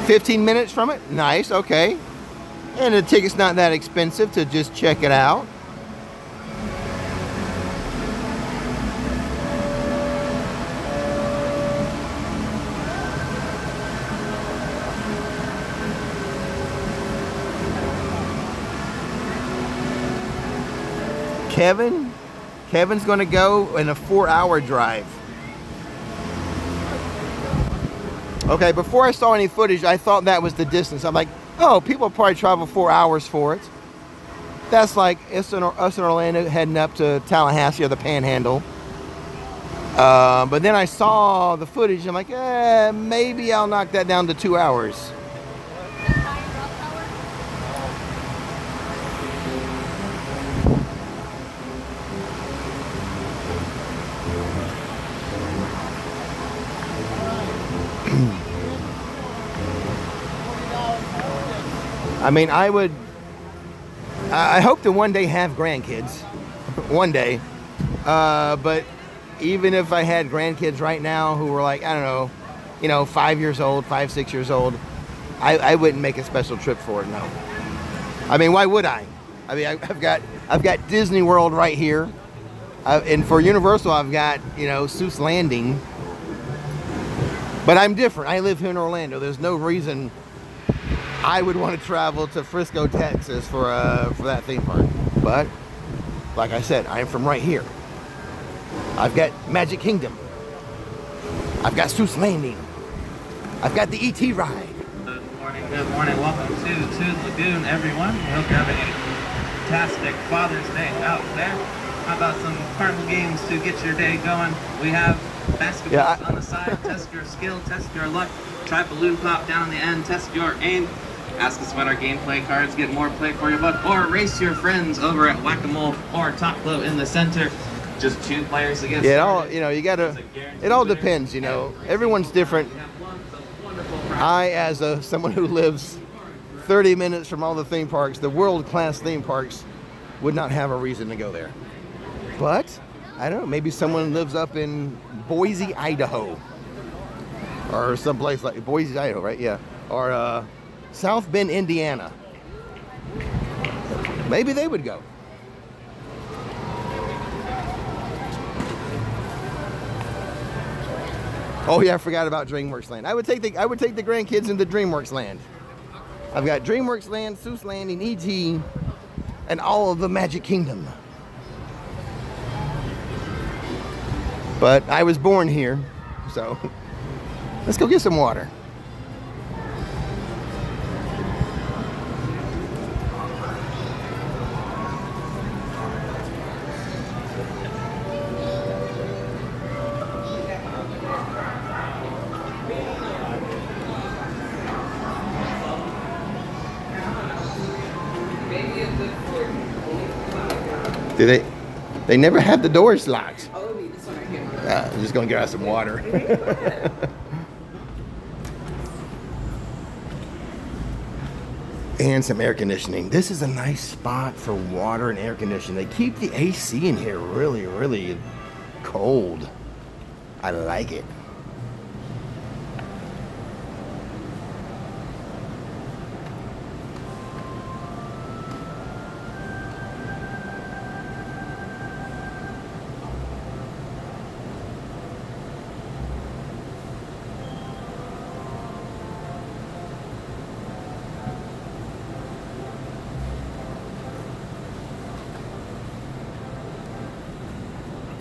$15 minutes from it? Nice, okay. And the ticket's not that expensive to just check it out. Kevin's going to go in a 4-hour drive. Okay, before I saw any footage, I thought that was the distance. I'm like, oh, people probably travel 4 hours for it. That's like us in Orlando heading up to Tallahassee or the Panhandle. But then I saw the footage. I'm like, maybe I'll knock that down to 2 hours. I mean, I hope to one day have grandkids. One day. But even if I had grandkids right now who were like, I don't know, you know, 5 years old, 5, 6 years old, I wouldn't make a special trip for it, no. I mean, why would I? I mean, I've got Disney World right here. And for Universal, I've got, you know, Seuss Landing. But I'm different. I live here in Orlando. There's no reason I would want to travel to Frisco, Texas for that theme park. But like I said, I'm from right here. I've got Magic Kingdom. I've got Seuss Landing. I've got the E.T. ride. Good morning. Welcome to Toon Lagoon, everyone. We hope you're having a fantastic Father's Day out there. How about some carnival games to get your day going? We have basketball on the side. Test your skill, test your luck. Try balloon pop down on the end, test your aim. Ask us about our gameplay cards, get more play for your buck, or race your friends over at Whack-A-Mole or Top Glow in the center. Just 2 players against. Yeah, it all, you know, you gotta. It all depends, you know. Everyone's different. I, as someone who lives 30 minutes from all the theme parks, the world-class theme parks, would not have a reason to go there. But I don't know. Maybe someone lives up in Boise, Idaho, or someplace like Boise, Idaho, right? Yeah, or South Bend, Indiana. Maybe they would go. Oh yeah, I forgot about DreamWorks Land. I would take the grandkids into DreamWorks Land. I've got DreamWorks Land, Seuss Landing, E.T., and all of the Magic Kingdom. But I was born here, so let's go get some water. They never have the doors locked. Oh, this one right here. I'm just gonna get out some water. And some air conditioning. This is a nice spot for water and air conditioning. They keep the AC in here really, really cold. I like it.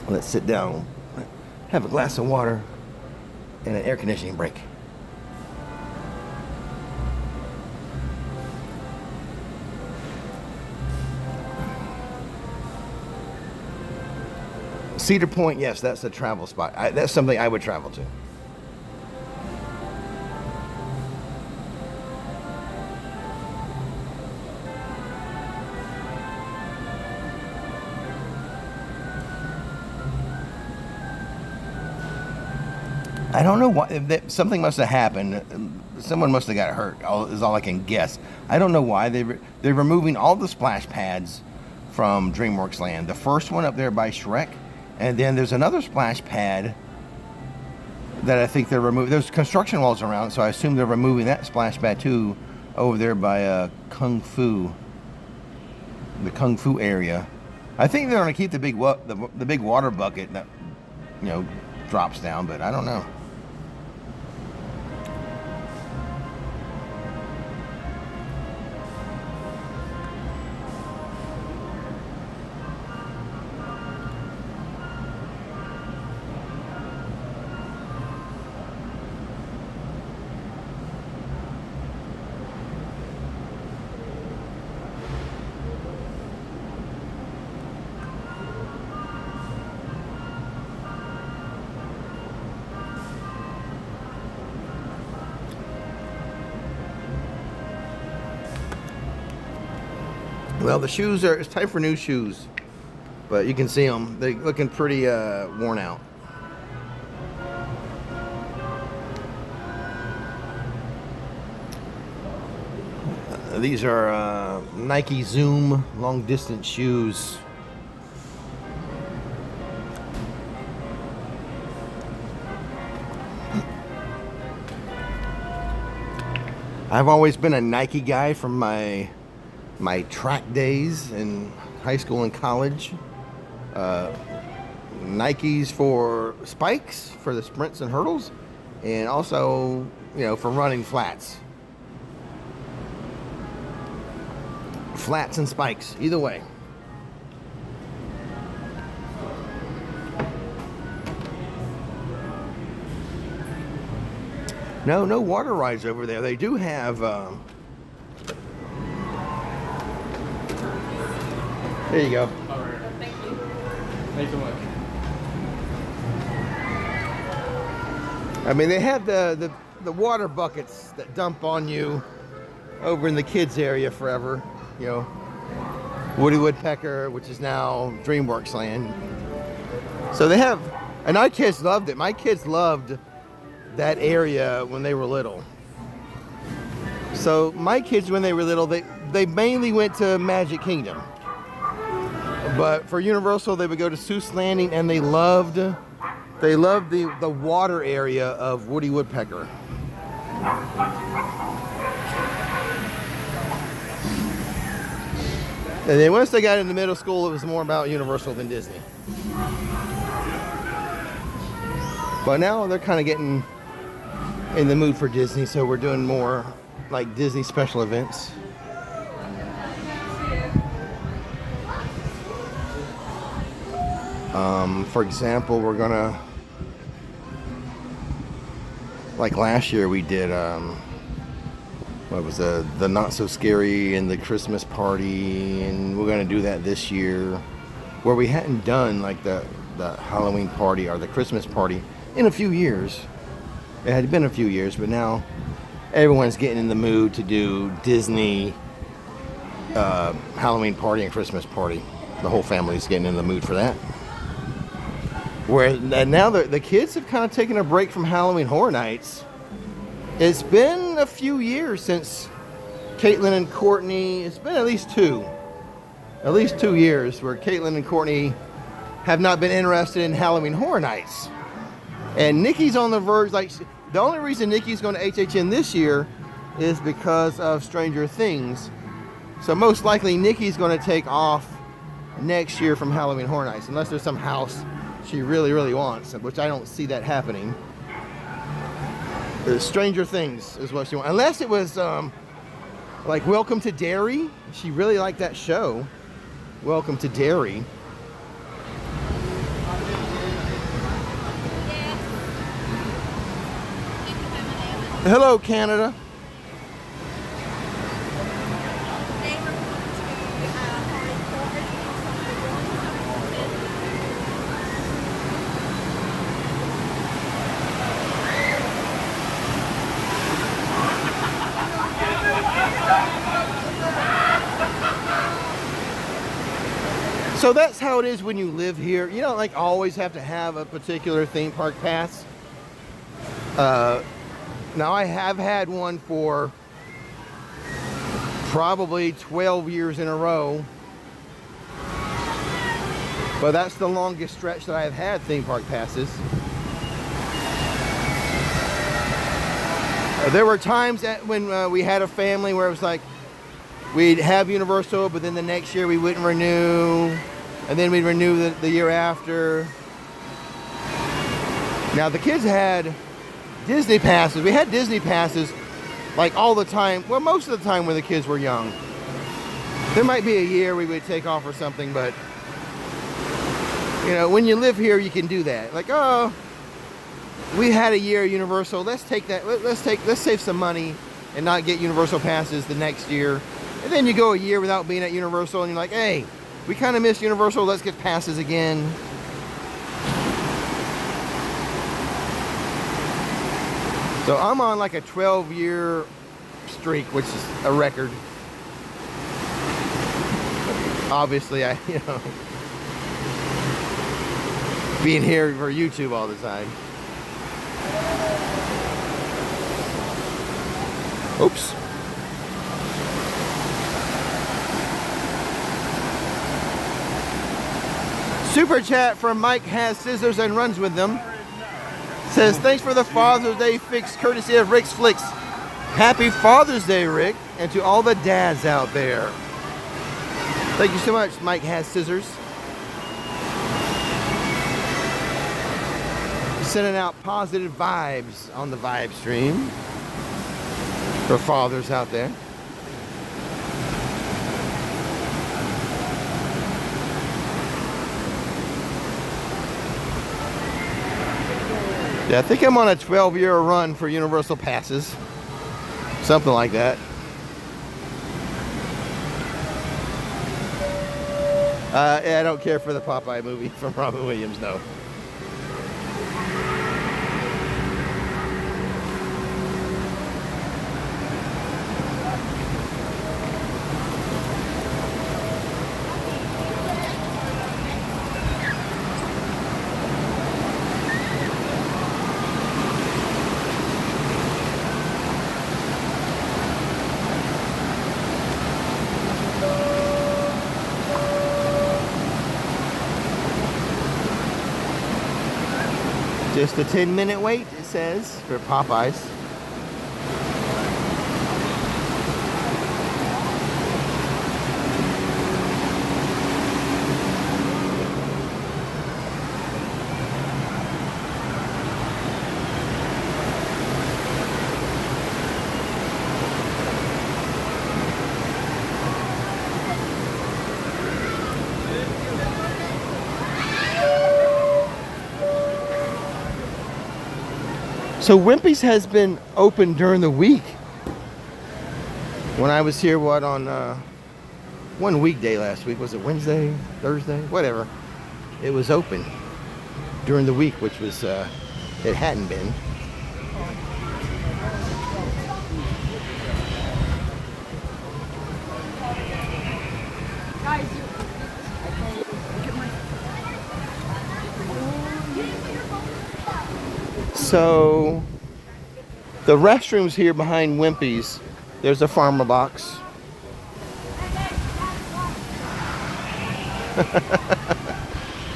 Let's sit down, have a glass of water, and an air conditioning break. Cedar Point, yes, that's a travel spot. That's something I would travel to. I don't know why. Something must have happened. Someone must have got hurt, is all I can guess. I don't know why. They're removing all the splash pads from DreamWorks Land. The first one up there by Shrek, and then there's another splash pad that I think they're removing. There's construction walls around, so I assume they're removing that splash pad too over there by Kung Fu, the Kung Fu area. I think they're going to keep the big water bucket that, you know, drops down, but I don't know. Well, the shoes it's time for new shoes, but you can see them. They're looking pretty worn out. These are Nike Zoom long distance shoes. I've always been a Nike guy from my track days in high school and college. Nikes for spikes for the sprints and hurdles, and also, you know, for running flats. Flats and spikes, either way. No water rides over there. They do have. There you go. Thank you. Thanks so much. I mean, they have the water buckets that dump on you over in the kids area forever. You know, Woody Woodpecker, which is now DreamWorks Land. So they have, and our kids loved it. My kids loved that area when they were little. So my kids, when they were little, they mainly went to Magic Kingdom. But for Universal, they would go to Seuss Landing, and they loved the water area of Woody Woodpecker. And then once they got into middle school, it was more about Universal than Disney. But now they're kind of getting in the mood for Disney, so we're doing more like Disney special events. For example, we're gonna, like last year we did what was the Not So Scary and the Christmas party, and we're gonna do that this year, where we hadn't done like the Halloween party or the Christmas party in a few years. It had been a few years, but now everyone's getting in the mood to do Disney Halloween party and Christmas party. The whole family's getting in the mood for that. Where now the kids have kind of taken a break from Halloween Horror Nights. It's been a few years since Caitlin and Courtney, it's been at least 2 years where Caitlin and Courtney have not been interested in Halloween Horror Nights. And Nikki's on the verge, like, the only reason Nikki's going to HHN this year is because of Stranger Things. So most likely Nikki's going to take off next year from Halloween Horror Nights, unless there's some house she really, really wants, which I don't see that happening. Stranger Things is what she wants. Unless it was like Welcome to Derry. She really liked that show, Welcome to Derry. Hello, Canada. So that's how it is when you live here. You don't like always have to have a particular theme park pass. Now I have had one for probably 12 years in a row, but that's the longest stretch that I've had theme park passes. There were times when we had a family where it was like we'd have Universal, but then the next year we wouldn't renew, and then we'd renew the year after. Now the kids had Disney passes. We had Disney passes like all the time. Well, most of the time when the kids were young. There might be a year we would take off or something, but you know, when you live here, you can do that. Like, oh, we had a year at Universal. Let's take that. Let's save some money and not get Universal passes the next year. And then you go a year without being at Universal, and you're like, hey, we kind of missed Universal. Let's get passes again. So I'm on like a 12-year streak, which is a record. Obviously, being here for YouTube all the time. Oops. Super chat from Mike has scissors and runs with them. Says, thanks for the Father's Day fix courtesy of Rix Flix. Happy Father's Day, Rick, and to all the dads out there. Thank you so much, Mike has scissors. Sending out positive vibes on the VibeStream for fathers out there. Yeah, I think I'm on a 12-year run for Universal passes. Something like that. Yeah, I don't care for the Popeye movie from Robin Williams, no. Just a 10-minute wait, it says, for Popeyes. So Wimpy's has been open during the week. When I was here, what, on one weekday last week, was it Wednesday, Thursday, whatever, it was open during the week, which was, it hadn't been. So the restrooms here behind Wimpy's, there's a farmer box.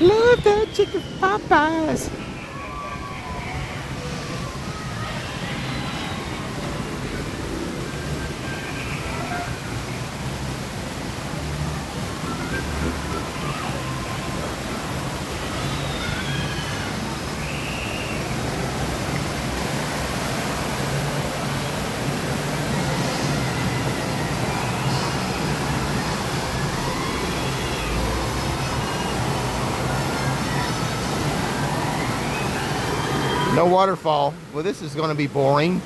Love that chicken Popeyes. No waterfall. Well, this is going to be boring.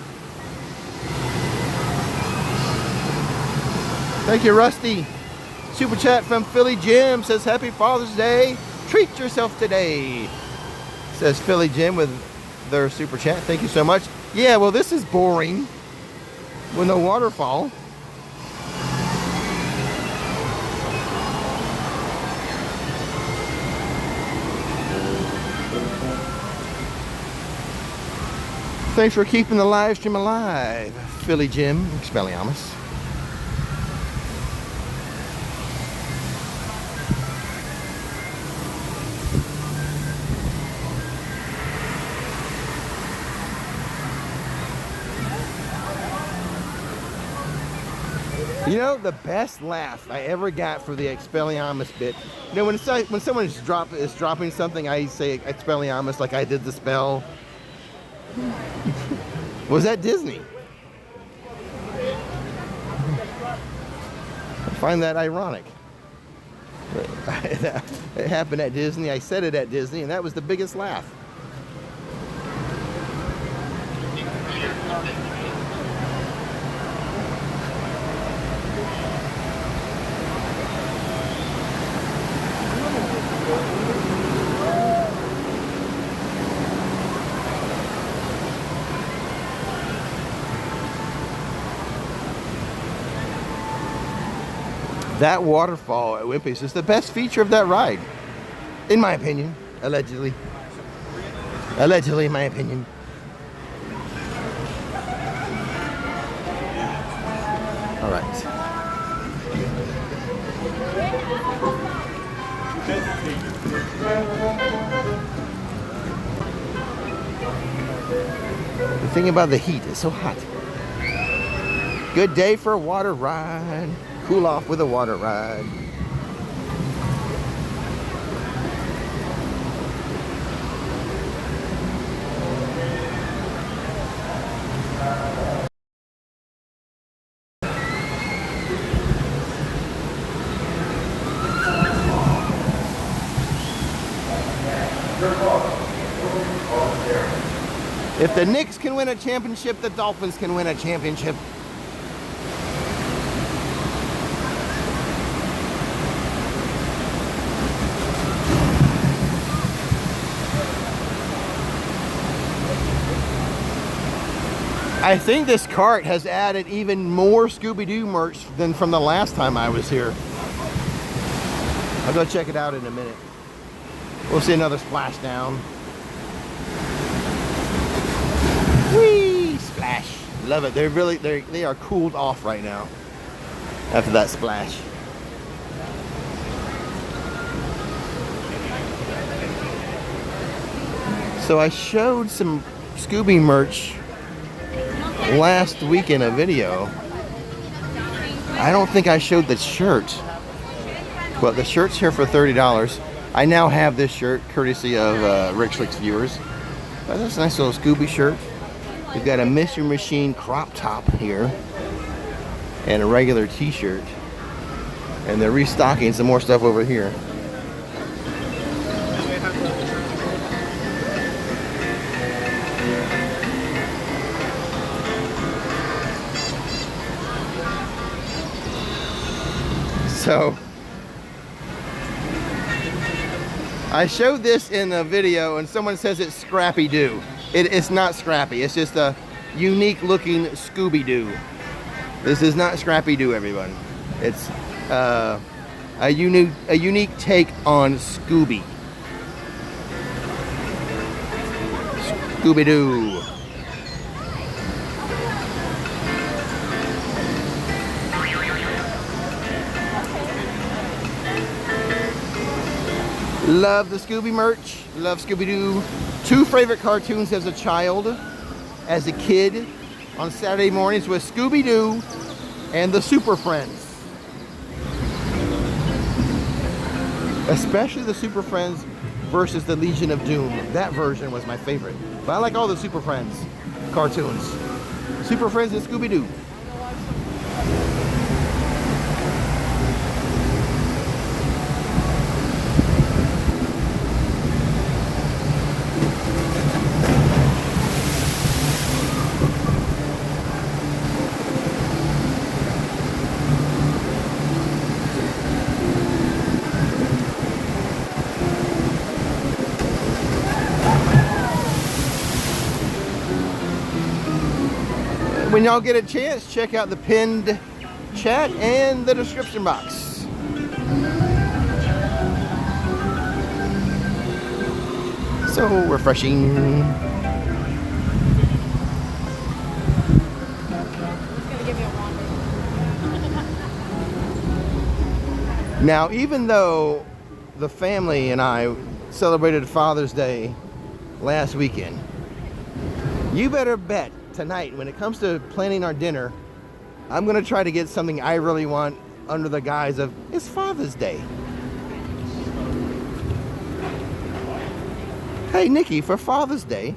Thank you, Rusty. Super chat from Philly Jim says, Happy Father's Day. Treat yourself today. Says Philly Jim with their super chat. Thank you so much. Yeah, well, this is boring with no waterfall. Thanks for keeping the live stream alive, Philly Jim, Expelliarmus. You know, the best laugh I ever got for the Expelliarmus bit. You know, when someone is dropping something, I say Expelliarmus like I did the spell. Was that Disney? I find that ironic. It happened at Disney. I said it at Disney, and that was the biggest laugh. That waterfall at Wimpy's is the best feature of that ride, in my opinion. Allegedly. Allegedly, in my opinion. All right. The thing about the heat, it's so hot. Good day for a water ride. Cool off with a water ride. If the Knicks can win a championship, the Dolphins can win a championship. I think this cart has added even more Scooby-Doo merch than from the last time I was here. I'll go check it out in a minute. We'll see another splashdown. Whee! Splash. Love it. They are cooled off right now after that splash. So I showed some Scooby merch last week in a video. I don't think I showed the shirt, but the shirt's here for $30. I now have this shirt courtesy of Rix Flix viewers. But that's a nice little Scooby shirt. We've got a Mystery Machine crop top here and a regular t-shirt, and they're restocking some more stuff over here. So I showed this in a video and someone says it's Scrappy-Doo. It's not Scrappy, it's just a unique looking Scooby-Doo. This is not Scrappy-Doo, everyone. It's a unique take on Scooby. Scooby-Doo. Love the Scooby merch, love Scooby-Doo. Two favorite cartoons as a child, as a kid, on Saturday mornings was Scooby-Doo and the Super Friends. Especially the Super Friends versus the Legion of Doom. That version was my favorite. But I like all the Super Friends cartoons. Super Friends and Scooby-Doo. When y'all get a chance, check out the pinned chat and the description box. So refreshing. Now, even though the family and I celebrated Father's Day last weekend, you better bet tonight, when it comes to planning our dinner, I'm gonna try to get something I really want under the guise of it's Father's Day. Hey Nikki, for Father's Day,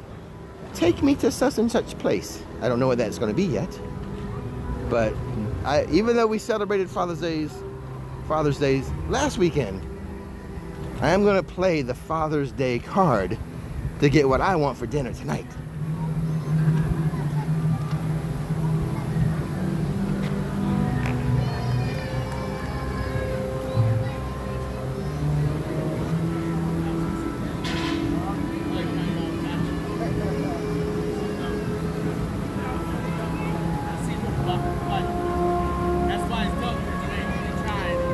take me to such and such place. I don't know what that's gonna be yet, but even though we celebrated Father's Days last weekend, I am gonna play the Father's Day card to get what I want for dinner tonight.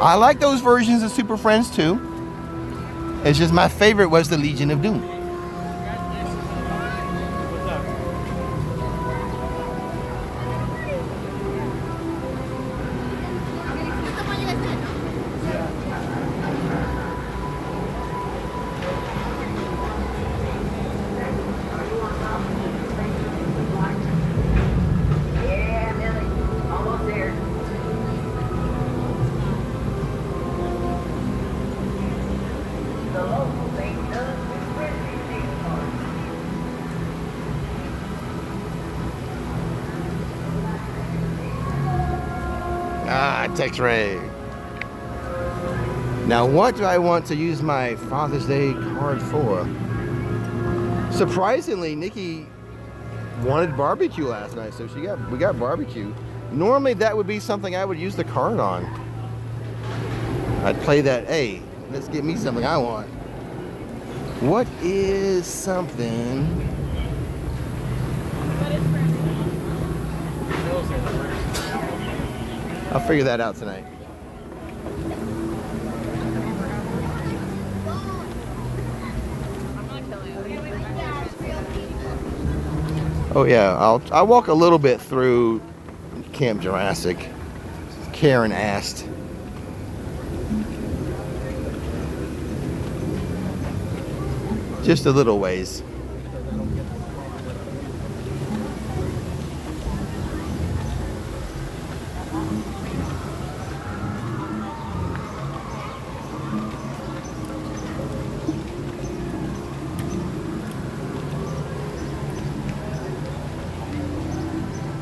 I like those versions of Super Friends too. It's just my favorite was the Legion of Doom. Text Ray. Now, what do I want to use my Father's Day card for? Surprisingly, Nikki wanted barbecue last night, so we got barbecue. Normally, that would be something I would use the card on. I'd play that, hey, let's get me something I want. What is something? I'll figure that out tonight. Oh yeah, I'll walk a little bit through Camp Jurassic. Karen asked. Just a little ways.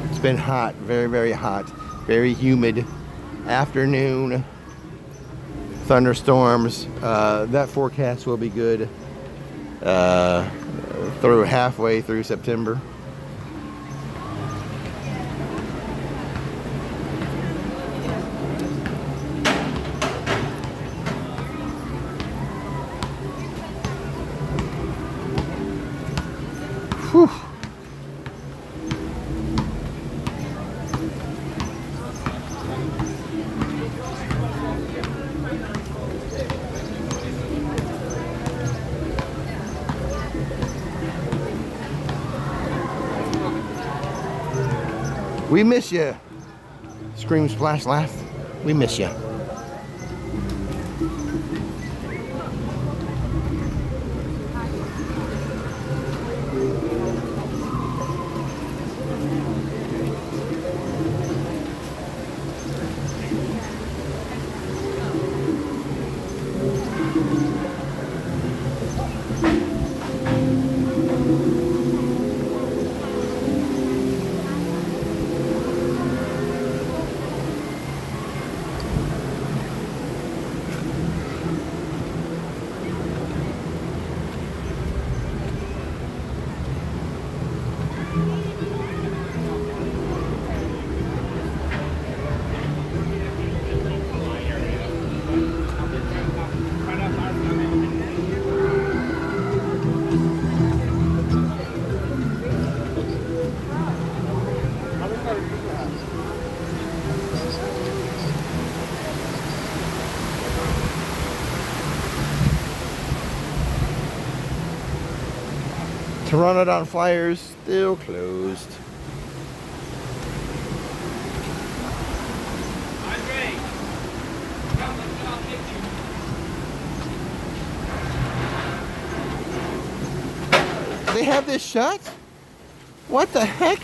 It's been hot, very, very hot, very humid afternoon. Thunderstorms. That forecast will be good through halfway through September. Whew. We miss you. Scream, splash, laugh. We miss you. Pteranodon Flyers still closed. They have this shut? What the heck?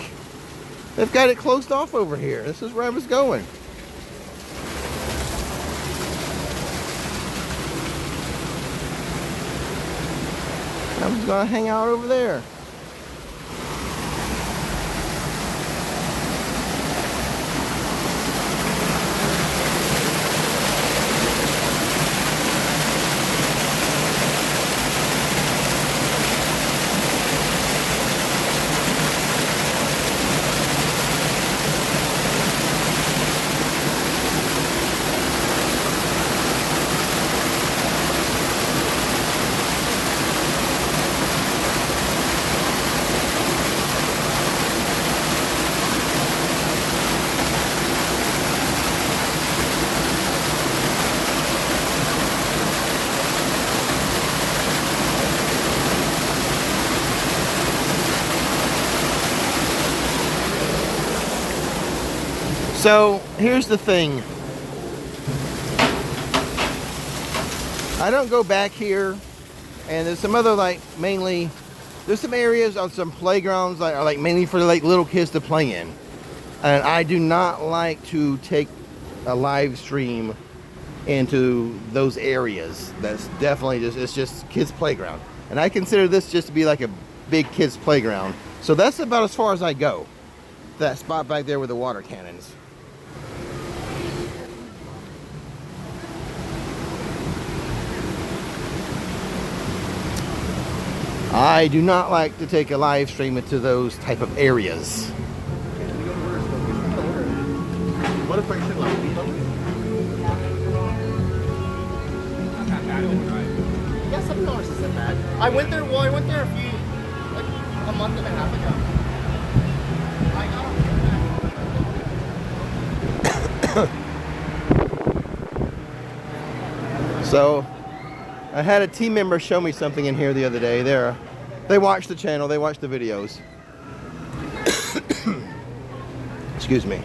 They've got it closed off over here. This is where I was going. I'm just gonna hang out over there. So here's the thing. I don't go back here, and there's some other there's some areas on some playgrounds that are like mainly for like little kids to play in, and I do not like to take a live stream into those areas. That's definitely it's just kids playground, and I consider this just to be like a big kids playground. So that's about as far as I go. That spot back there with the water cannons. I do not like to take a live stream into those type of areas. What if I should like be Yeah, $7 isn't bad. I went there. Well, I went there a month and a half ago. So, I had a team member show me something in here the other day. They watched the channel. They watched the videos. Excuse me.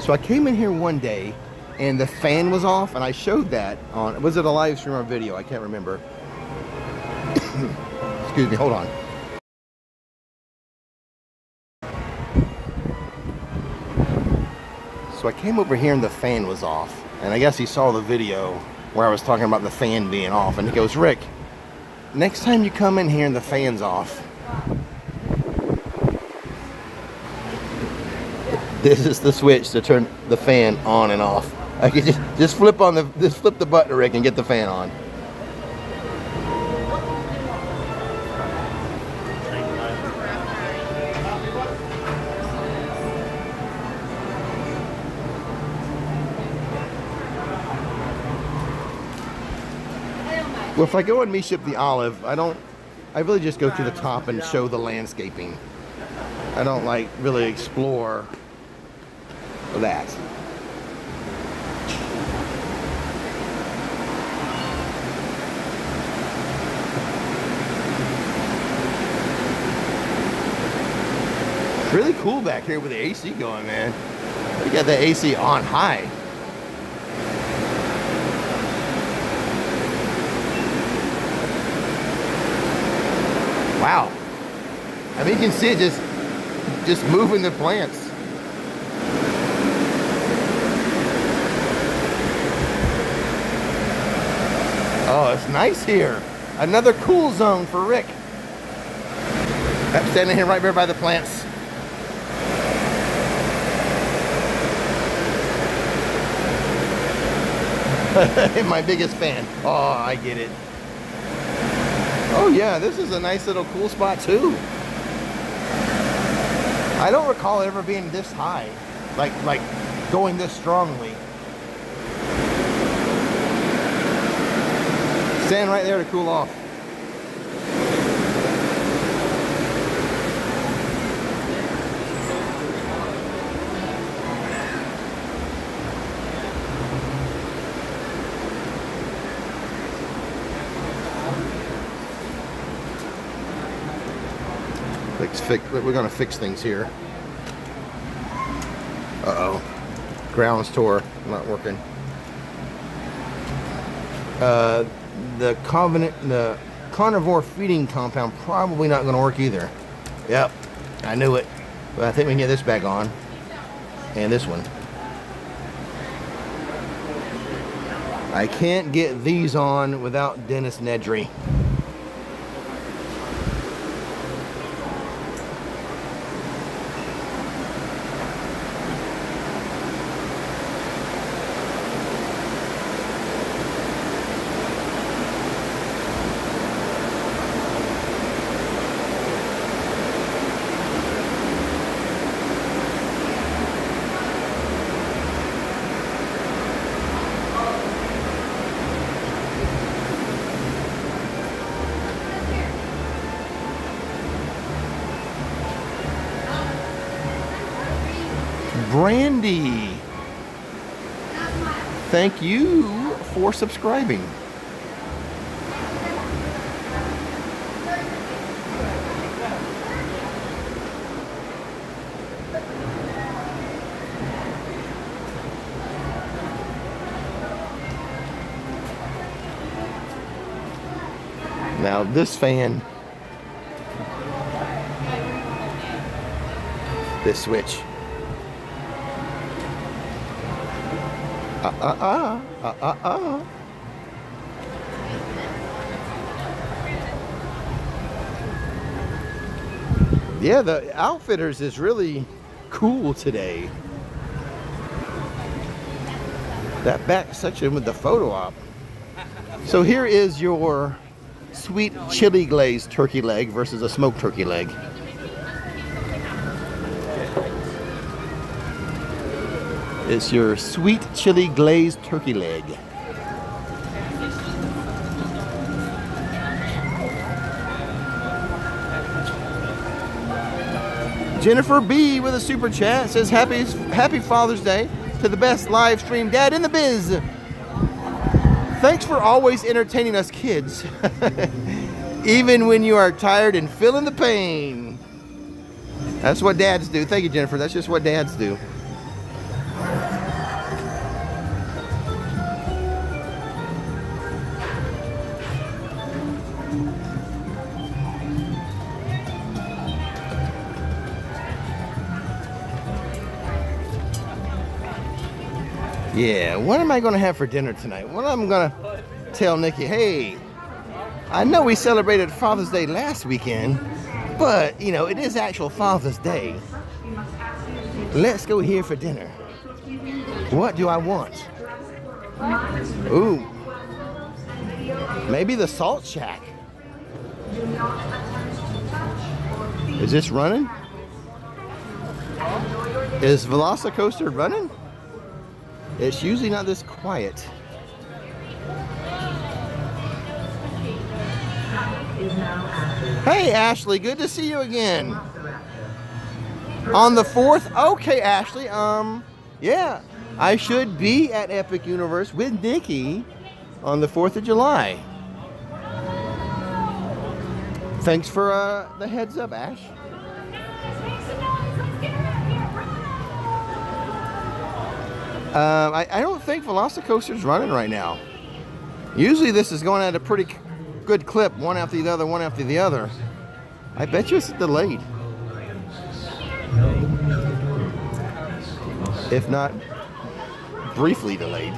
So I came in here one day and the fan was off, and I showed that on, was it a live stream or a video? I can't remember. Excuse me, hold on. So I came over here and the fan was off, and I guess he saw the video where I was talking about the fan being off, and he goes, Rick, next time you come in here and the fan's off, this is the switch to turn the fan on and off. I could just flip the button, Rick, and get the fan on. Well, if I go and meet up the Olive, I really just go to the top and show the landscaping. I don't like really explore that. It's really cool back here with the AC going, man. We got the AC on high. Wow. I mean, you can see it just moving the plants. Oh, it's nice here. Another cool zone for Rick. I'm standing here right there by the plants. My biggest fan. Oh, I get it. Oh yeah, this is a nice little cool spot too. I don't recall it ever being this high, like going this strongly. Stand right there to cool off. We're gonna fix things here. Uh-oh. Grounds tour not working. The carnivore feeding compound probably not gonna work either. Yep, I knew it. But I think we can get this back on. And this one. I can't get these on without Dennis Nedry. Brandy, thank you for subscribing. Now this fan, this switch. Yeah, the Outfitters is really cool today. That back section with the photo op. So here is your sweet chili glazed turkey leg versus a smoked turkey leg. It's your sweet chili glazed turkey leg. Jennifer B with a super chat says happy Father's Day to the best live stream dad in the biz. Thanks for always entertaining us kids, even when you are tired and feeling the pain. That's what dads do. Thank you, Jennifer. That's just what dads do. Yeah, what am I going to have for dinner tonight? Well, I'm going to tell Nikki, hey, I know we celebrated Father's Day last weekend, but, you know, it is actual Father's Day. Let's go here for dinner. What do I want? Ooh, maybe the Salt Shack. Is this running? Is Velocicoaster running? It's usually not this quiet. Hey Ashley, good to see you again. On the 4th? Okay, Ashley. Yeah, I should be at Epic Universe with Nikki on the 4th of July. Thanks for the heads up, Ash. I don't think Velocicoaster's running right now. Usually this is going at a pretty good clip, one after the other, one after the other. I bet you it's delayed. If not briefly delayed.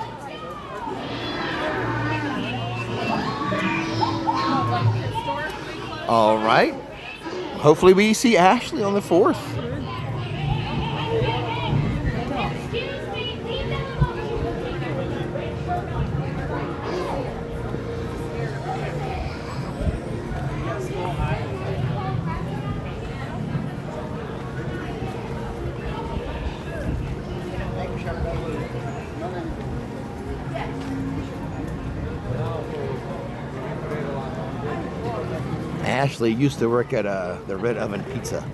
All right. Hopefully we see Ashley on the 4th. Ashley used to work at the Red Oven Pizza.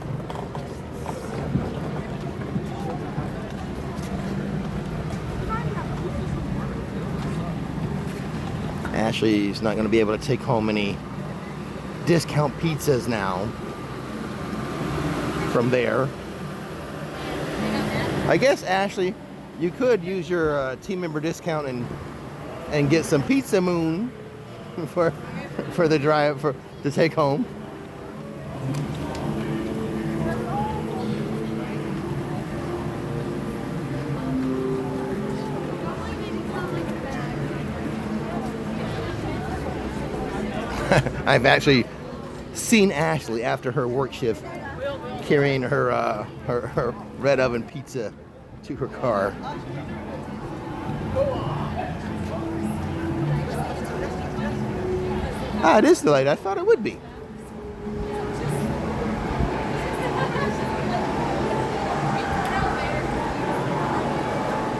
Ashley's not going to be able to take home any discount pizzas now from there. I guess, Ashley, you could use your team member discount and get some Pizza Moon for the drive to take home. I've actually seen Ashley after her work shift carrying her Red Oven Pizza to her car. Ah, it is delayed. I thought it would be.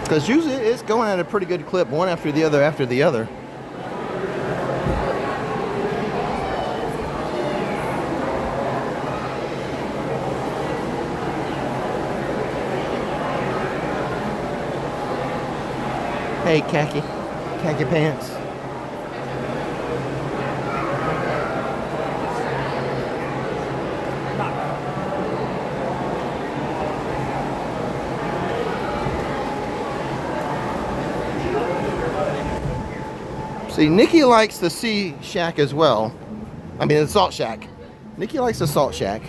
Because usually it's going at a pretty good clip, one after the other after the other. Hey, khaki pants. See, Nikki likes the Sea Shack as well. I mean, the Salt Shack. Nikki likes the Salt Shack.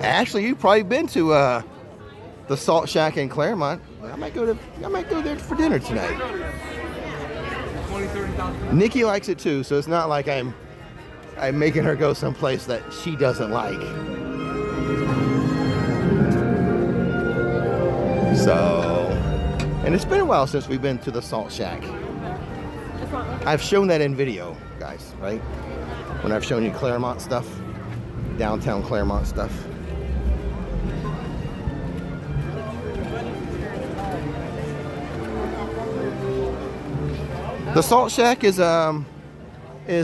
Ashley, you've probably been to the Salt Shack in Claremont. I might go there for dinner tonight. Nikki likes it too, so it's not like I'm I'm making her go someplace that she doesn't like. So, and it's been a while since we've been to the Salt Shack. I've shown that in video, guys, right? When I've shown you Claremont stuff, downtown Claremont stuff. The Salt Shack is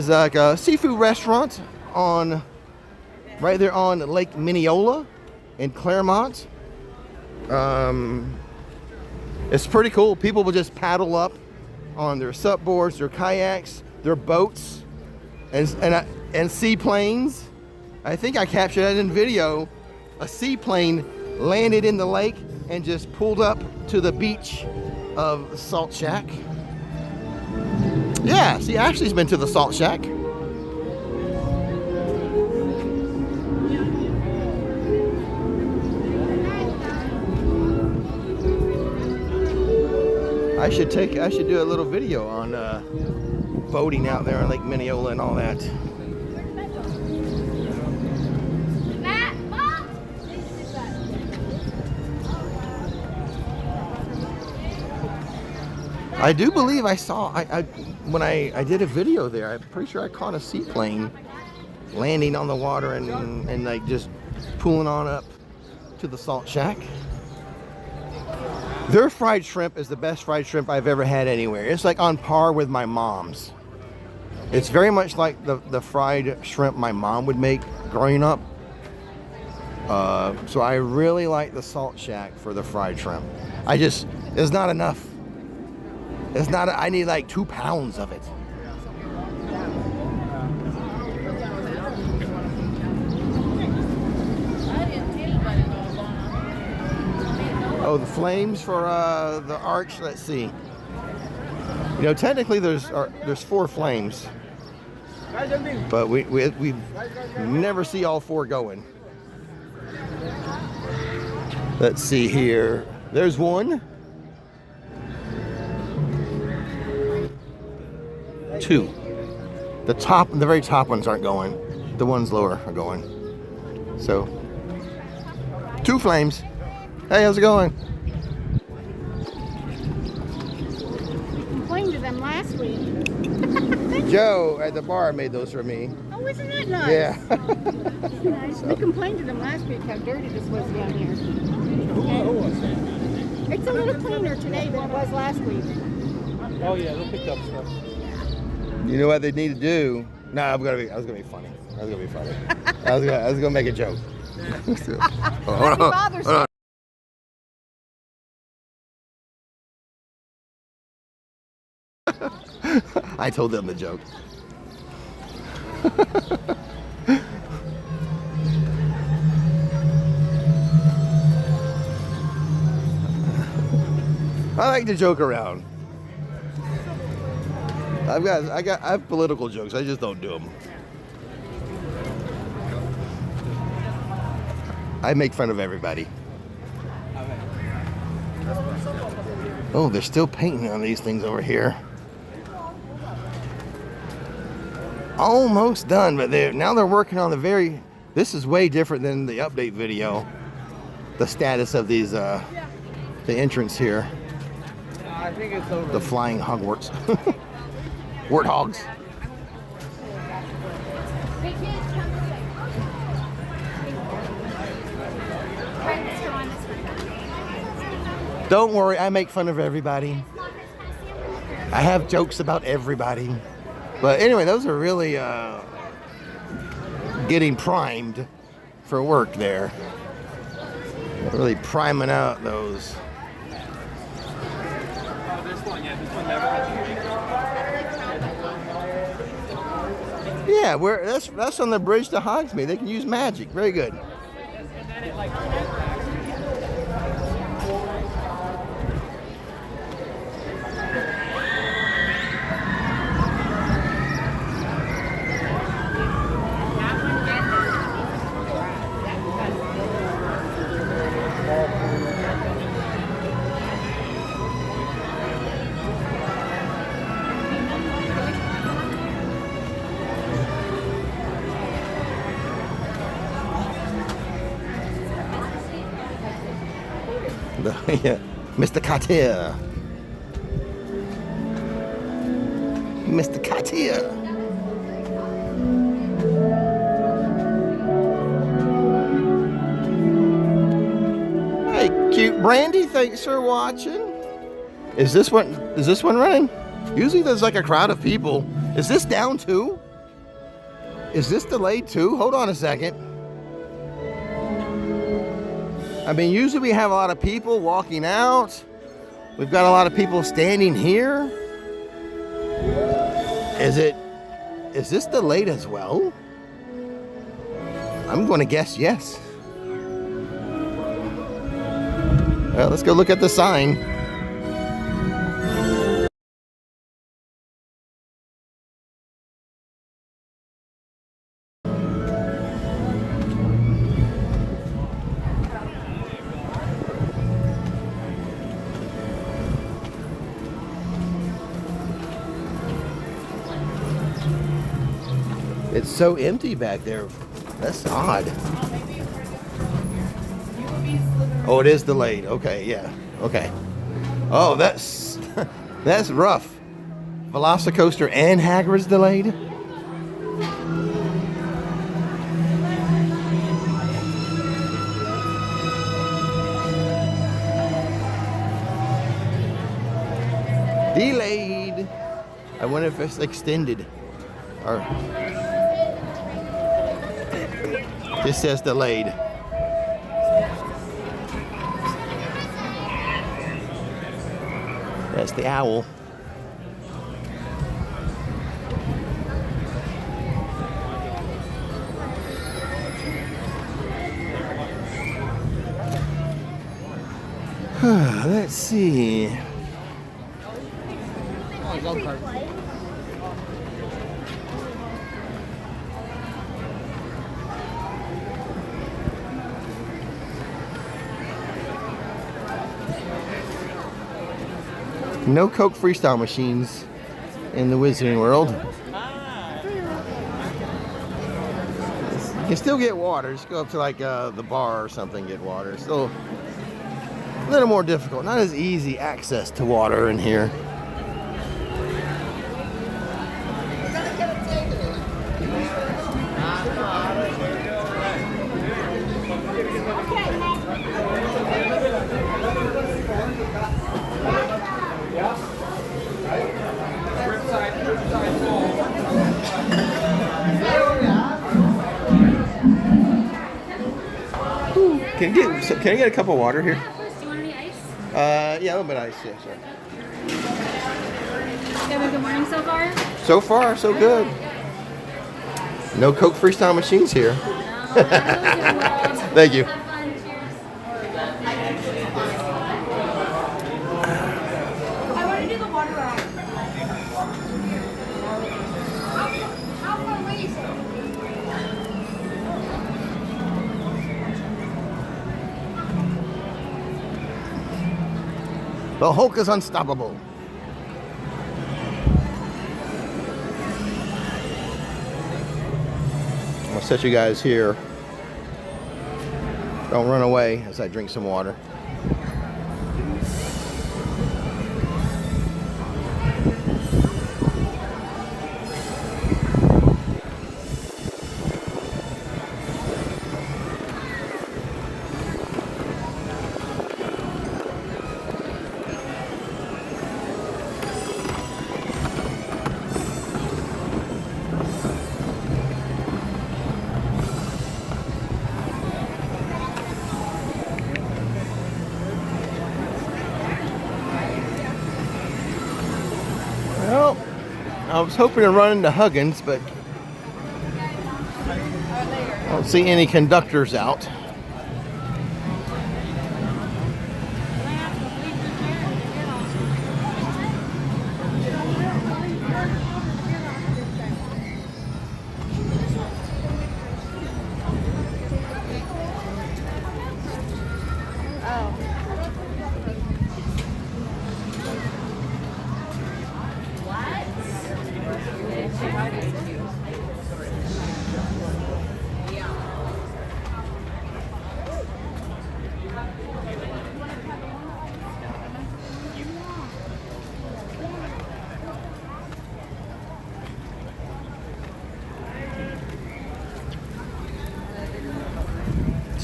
like a seafood restaurant on right there on Lake Mineola in Claremont. It's pretty cool. People will just paddle up on their supboards, their kayaks, their boats, and seaplanes. I think I captured that in video. A seaplane landed in the lake and just pulled up to the beach of the Salt Shack. Yeah, see, Ashley's been to the Salt Shack. I should do a little video on boating out there on Lake Mineola and all that. I do believe I saw, when I did a video there, I'm pretty sure I caught a seaplane landing on the water and like just pulling on up to the Salt Shack. Their fried shrimp is the best fried shrimp I've ever had anywhere. It's like on par with my mom's. It's very much like the fried shrimp my mom would make growing up. So I really like the Salt Shack for the fried shrimp. There's not enough. I need like 2 pounds of it. Oh, the flames for the arch. Let's see. You know, technically there's 4 flames, but we never see all 4 going. Let's see here. There's 1, 2. The very top ones aren't going. The ones lower are going. So 2 flames. Hey, how's it going? Complained to them last week. Joe at the bar made those for me. Oh, isn't that nice? Yeah. Nice. We complained to them last week how dirty this was down here. It's a little cleaner today than it was last week. Oh yeah, they picked up stuff. You know what they need to do? No, I was gonna be funny. I was gonna make a joke. Hold on. I told them the joke. I like to joke around. I have political jokes. I just don't do them. I make fun of everybody. Oh, they're still painting on these things over here. Almost done, but now they're working on this is way different than the update video. The status of these, the entrance here. I think it's over. The flying Hogwarts. Warthogs. Don't worry, I make fun of everybody. I have jokes about everybody. But anyway, those are really getting primed for work there. Really priming out those. Yeah, that's on the bridge to Hogsmeade. They can use magic. Very good. Yeah. Mr. Cartier. Mr. Cartier. Hey, cute Brandy, thanks for watching. Is this one running? Usually there's like a crowd of people. Is this down too? Is this delayed too? Hold on a second. I mean, usually we have a lot of people walking out. We've got a lot of people standing here. Is this delayed as well? I'm going to guess yes. Well, let's go look at the sign. It's so empty back there. That's odd. Oh, it is delayed. Okay, yeah. Okay. Oh, that's that's rough. Velocicoaster and Hagrid's delayed. Delayed. I wonder if it's extended. Or this says delayed. That's the owl. Let's see. No Coke freestyle machines in the Wizarding World. You can still get water. Just go up to like the bar or something, get water. It's still a little more difficult. Not as easy access to water in here. Can I get a cup of water here? Do you want any ice? Yeah, a little bit of ice, yeah, sure. You have a good morning so far? So far, so good. No Coke freestyle machines here. Thank you. Have fun. Cheers. I want to do the water ride. How far away is it? The Hulk is unstoppable. I'll set you guys here. Don't run away as I drink some water. Well, I was hoping to run into Huggins, but I don't see any conductors out.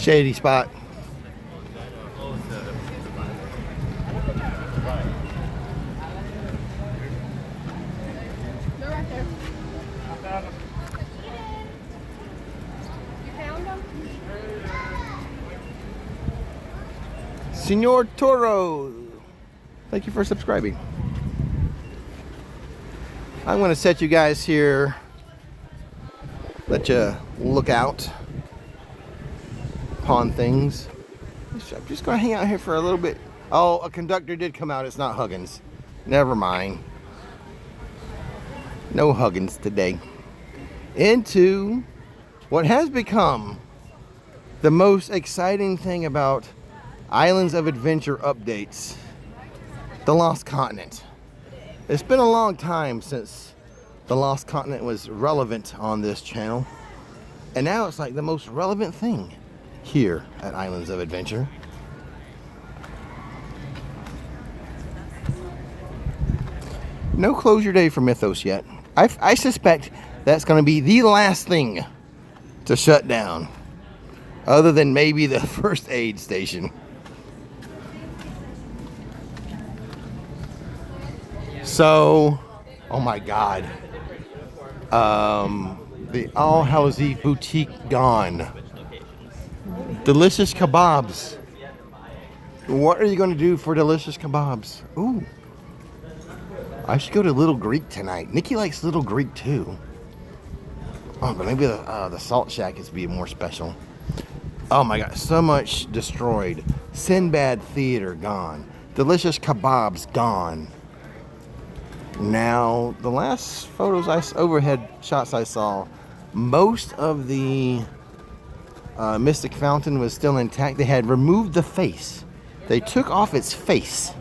Shady spot. They're right there. You found them? Senor Toro, thank you for subscribing. I'm going to set you guys here, let you look out upon things. I'm just going to hang out here for a little bit. Oh, a conductor did come out. It's not Huggins. Never mind. No Huggins today. Into what has become the most exciting thing about Islands of Adventure updates, the Lost Continent. It's been a long time since the Lost Continent was relevant on this channel, and now it's like the most relevant thing here at Islands of Adventure. No closure day for Mythos yet. I suspect that's going to be the last thing to shut down, other than maybe the first aid station. So, oh my God, the Al Housie boutique gone. Delicious kebabs. What are you going to do for delicious kebabs? Ooh, I should go to Little Greek tonight. Nikki likes Little Greek too. Oh, but maybe the Salt Shack is being more special. Oh my God, so much destroyed. Sinbad Theater gone. Delicious kebabs gone. Now, the last photos, overhead shots I saw, most of the Mystic Fountain was still intact. They had removed the face. They took off its face.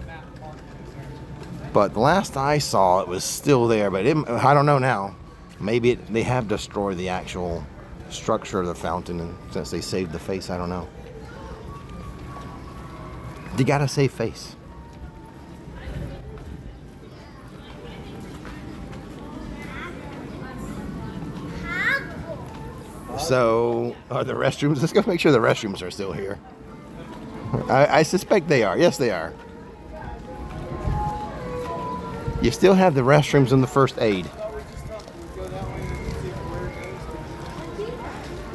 But the last I saw, it was still there. But I don't know now. Maybe they have destroyed the actual structure of the fountain, and since they saved the face, I don't know. You gotta save face. So, are the restrooms? Let's go make sure the restrooms are still here. I suspect they are. Yes, they are. You still have the restrooms in the first aid.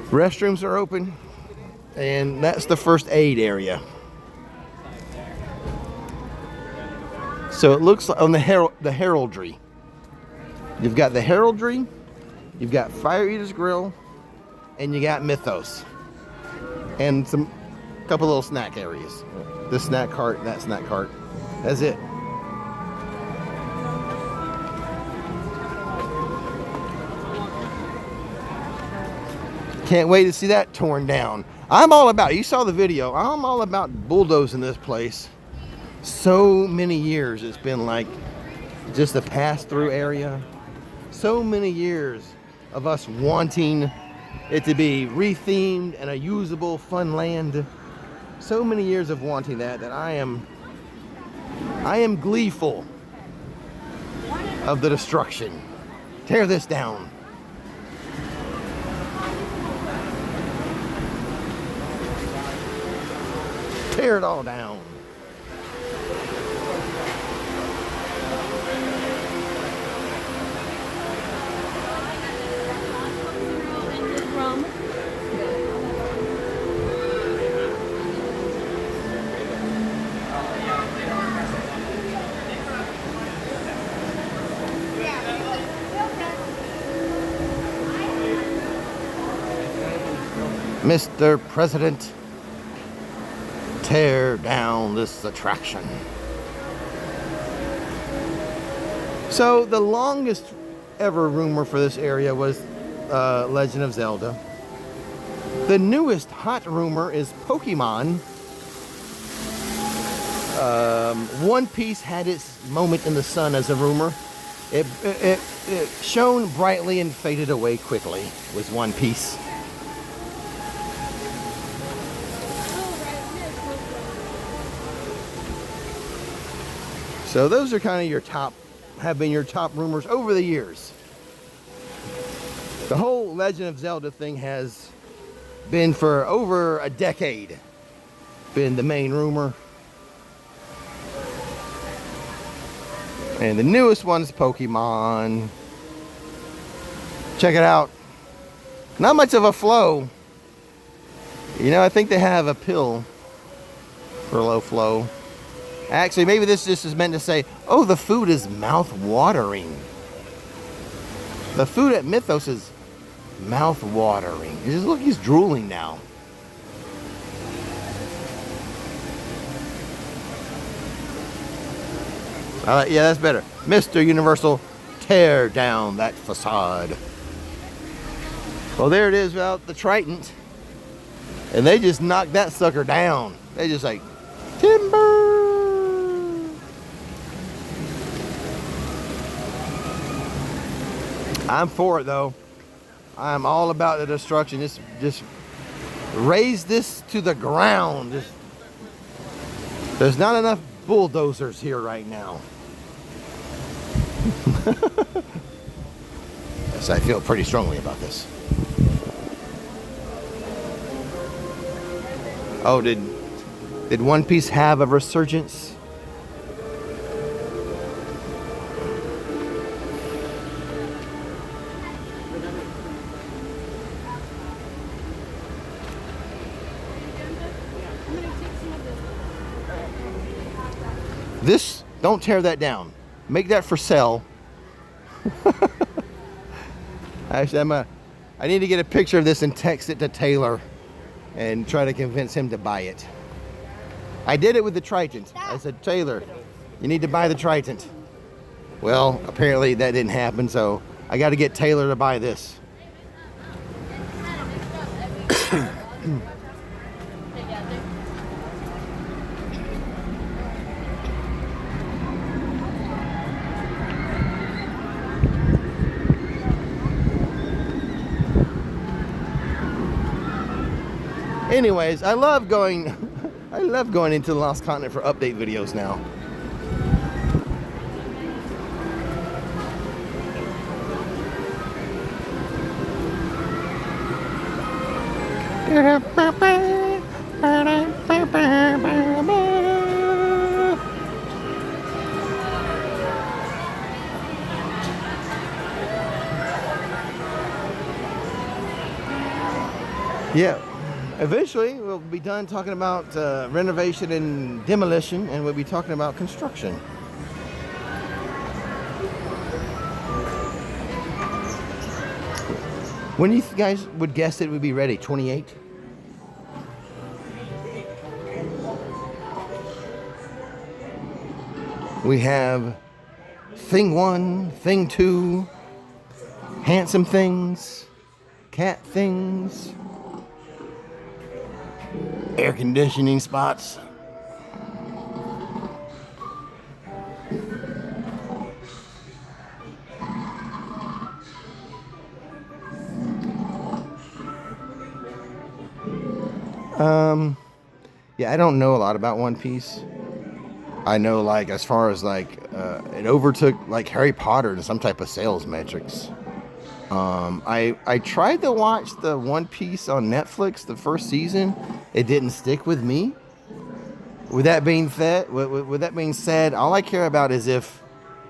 Restrooms are open, and that's the first aid area. So it looks like on the heraldry. You've got the heraldry, you've got Fire Eater's Grill, and you got Mythos, and some couple little snack areas. This snack cart, that snack cart. That's it. Can't wait to see that torn down. I'm all about, you saw the video, I'm all about bulldozing this place. So many years it's been like just a pass-through area. So many years of us wanting it to be rethemed and a usable fun land. So many years of wanting that I am gleeful of the destruction. Tear this down. Tear it all down. Mr. President, tear down this attraction. So the longest ever rumor for this area was Legend of Zelda. The newest hot rumor is Pokemon. One Piece had its moment in the sun as a rumor. It shone brightly and faded away quickly with One Piece. So those are kind of your top, have been your top rumors over the years. The whole Legend of Zelda thing has Been for over a decade. Been the main roomer. And the newest one is Pokemon. Check it out. Not much of a flow. You know, I think they have a pill for low flow. Actually, maybe this just is meant to say, oh, the food is mouth-watering. The food at Mythos is mouth-watering. Just look, he's drooling now. Yeah, that's better. Mr. Universal, tear down that facade. Well, there it is without the Trident. And they just knocked that sucker down. They just like, timber. I'm for it though. I'm all about the destruction. Just raise this to the ground. There's not enough bulldozers here right now. Yes, I feel pretty strongly about this. Oh, did One Piece have a resurgence? This, don't tear that down. Make that for sale. Actually, I need to get a picture of this and text it to Taylor and try to convince him to buy it. I did it with the Trident. I said, Taylor, you need to buy the Trident. Well, apparently that didn't happen, so I got to get Taylor to buy this. Anyways, I love going into the Lost Continent for update videos now. Yeah. Eventually, we'll be done talking about renovation and demolition, and we'll be talking about construction. When you guys would guess it would be ready? 28? We have Thing 1, Thing 2, Handsome Things, Cat Things, air conditioning spots. Yeah, I don't know a lot about One Piece. I know, like, as far as like it overtook like Harry Potter in some type of sales metrics. I tried to watch the One Piece on Netflix, the first season. It didn't stick with me. With that being said, all I care about is if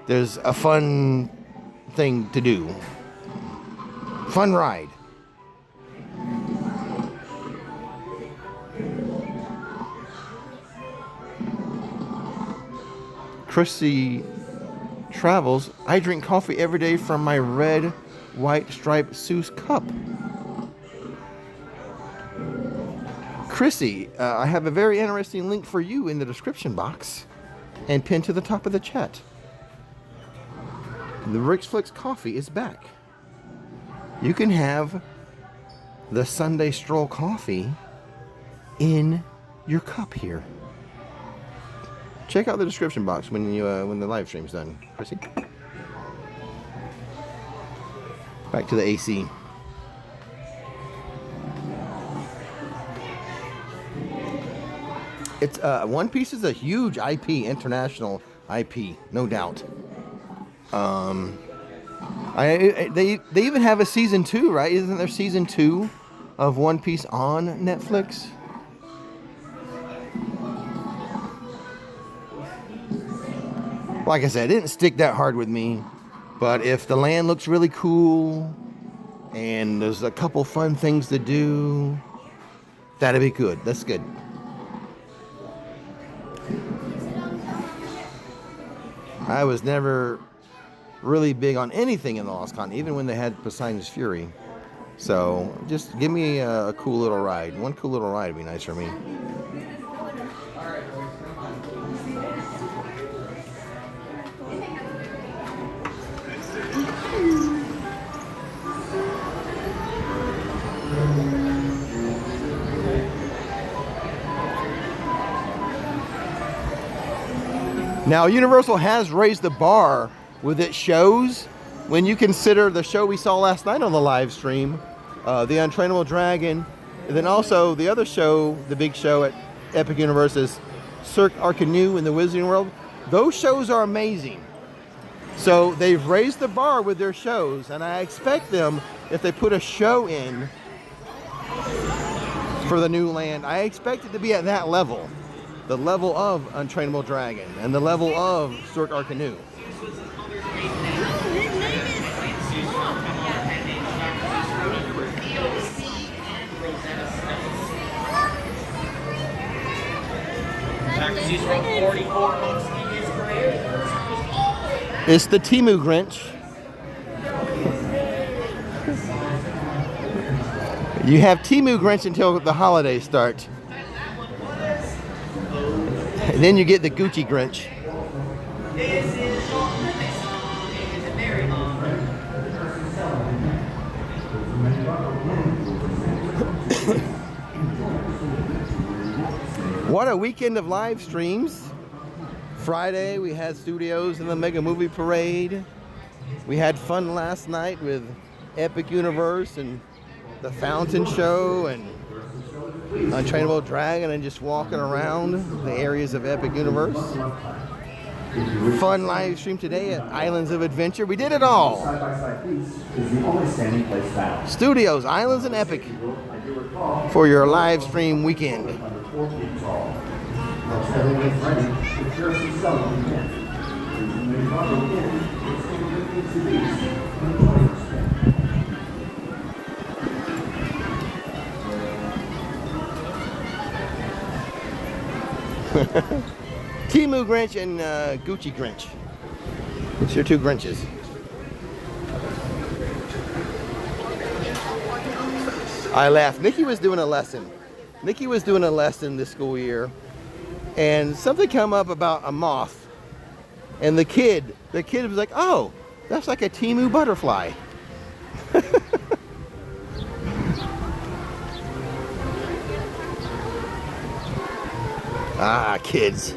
there's a fun thing to do. Fun ride. Chrissy Travels. I drink coffee every day from my red, white striped Seuss cup. Chrissy, I have a very interesting link for you in the description box and pinned to the top of the chat. The Rix Flix coffee is back. You can have the Sunday Stroll coffee in your cup here. Check out the description box when the live stream's done, Chrissy. Back to the AC. It's One Piece is a huge IP, international IP, no doubt. They even have a season 2, right? Isn't there season 2 of One Piece on Netflix. Like I said, it didn't stick that hard with me, but if the land looks really cool and there's a couple fun things to do, that'd be good. That's good. I was never really big on anything in the Lost Continent, even when they had Poseidon's Fury. So just give me a cool little ride. One cool little ride would be nice for me. Now, Universal has raised the bar with its shows. When you consider the show we saw last night on the live stream, The Untrainable Dragon, and then also the other show, the big show at Epic Universe is Cirque Arcanu in the Wizarding World. Those shows are amazing. So they've raised the bar with their shows, and I expect them, if they put a show in for the new land, I expect it to be at that level. The level of Untrainable Dragon and the level of Cirque Arcanu. It's the Temu Grinch. You have Temu Grinch until the holidays start. And then you get the Gucci Grinch. What a weekend of live streams. Friday we had studios in the Mega Movie Parade. We had fun last night with Epic Universe and the Fountain Show and Untrainable Dragon and just walking around the areas of Epic Universe. Fun live stream today at Islands of Adventure. We did it all. Studios, Islands, and Epic for your live stream weekend. Temu Grinch and Gucci Grinch. It's your two Grinches. I laughed. Nikki was doing a lesson. Nikki was doing a lesson this school year, and something came up about a moth. And the kid was like, "Oh, that's like a Temu butterfly." Ah, kids.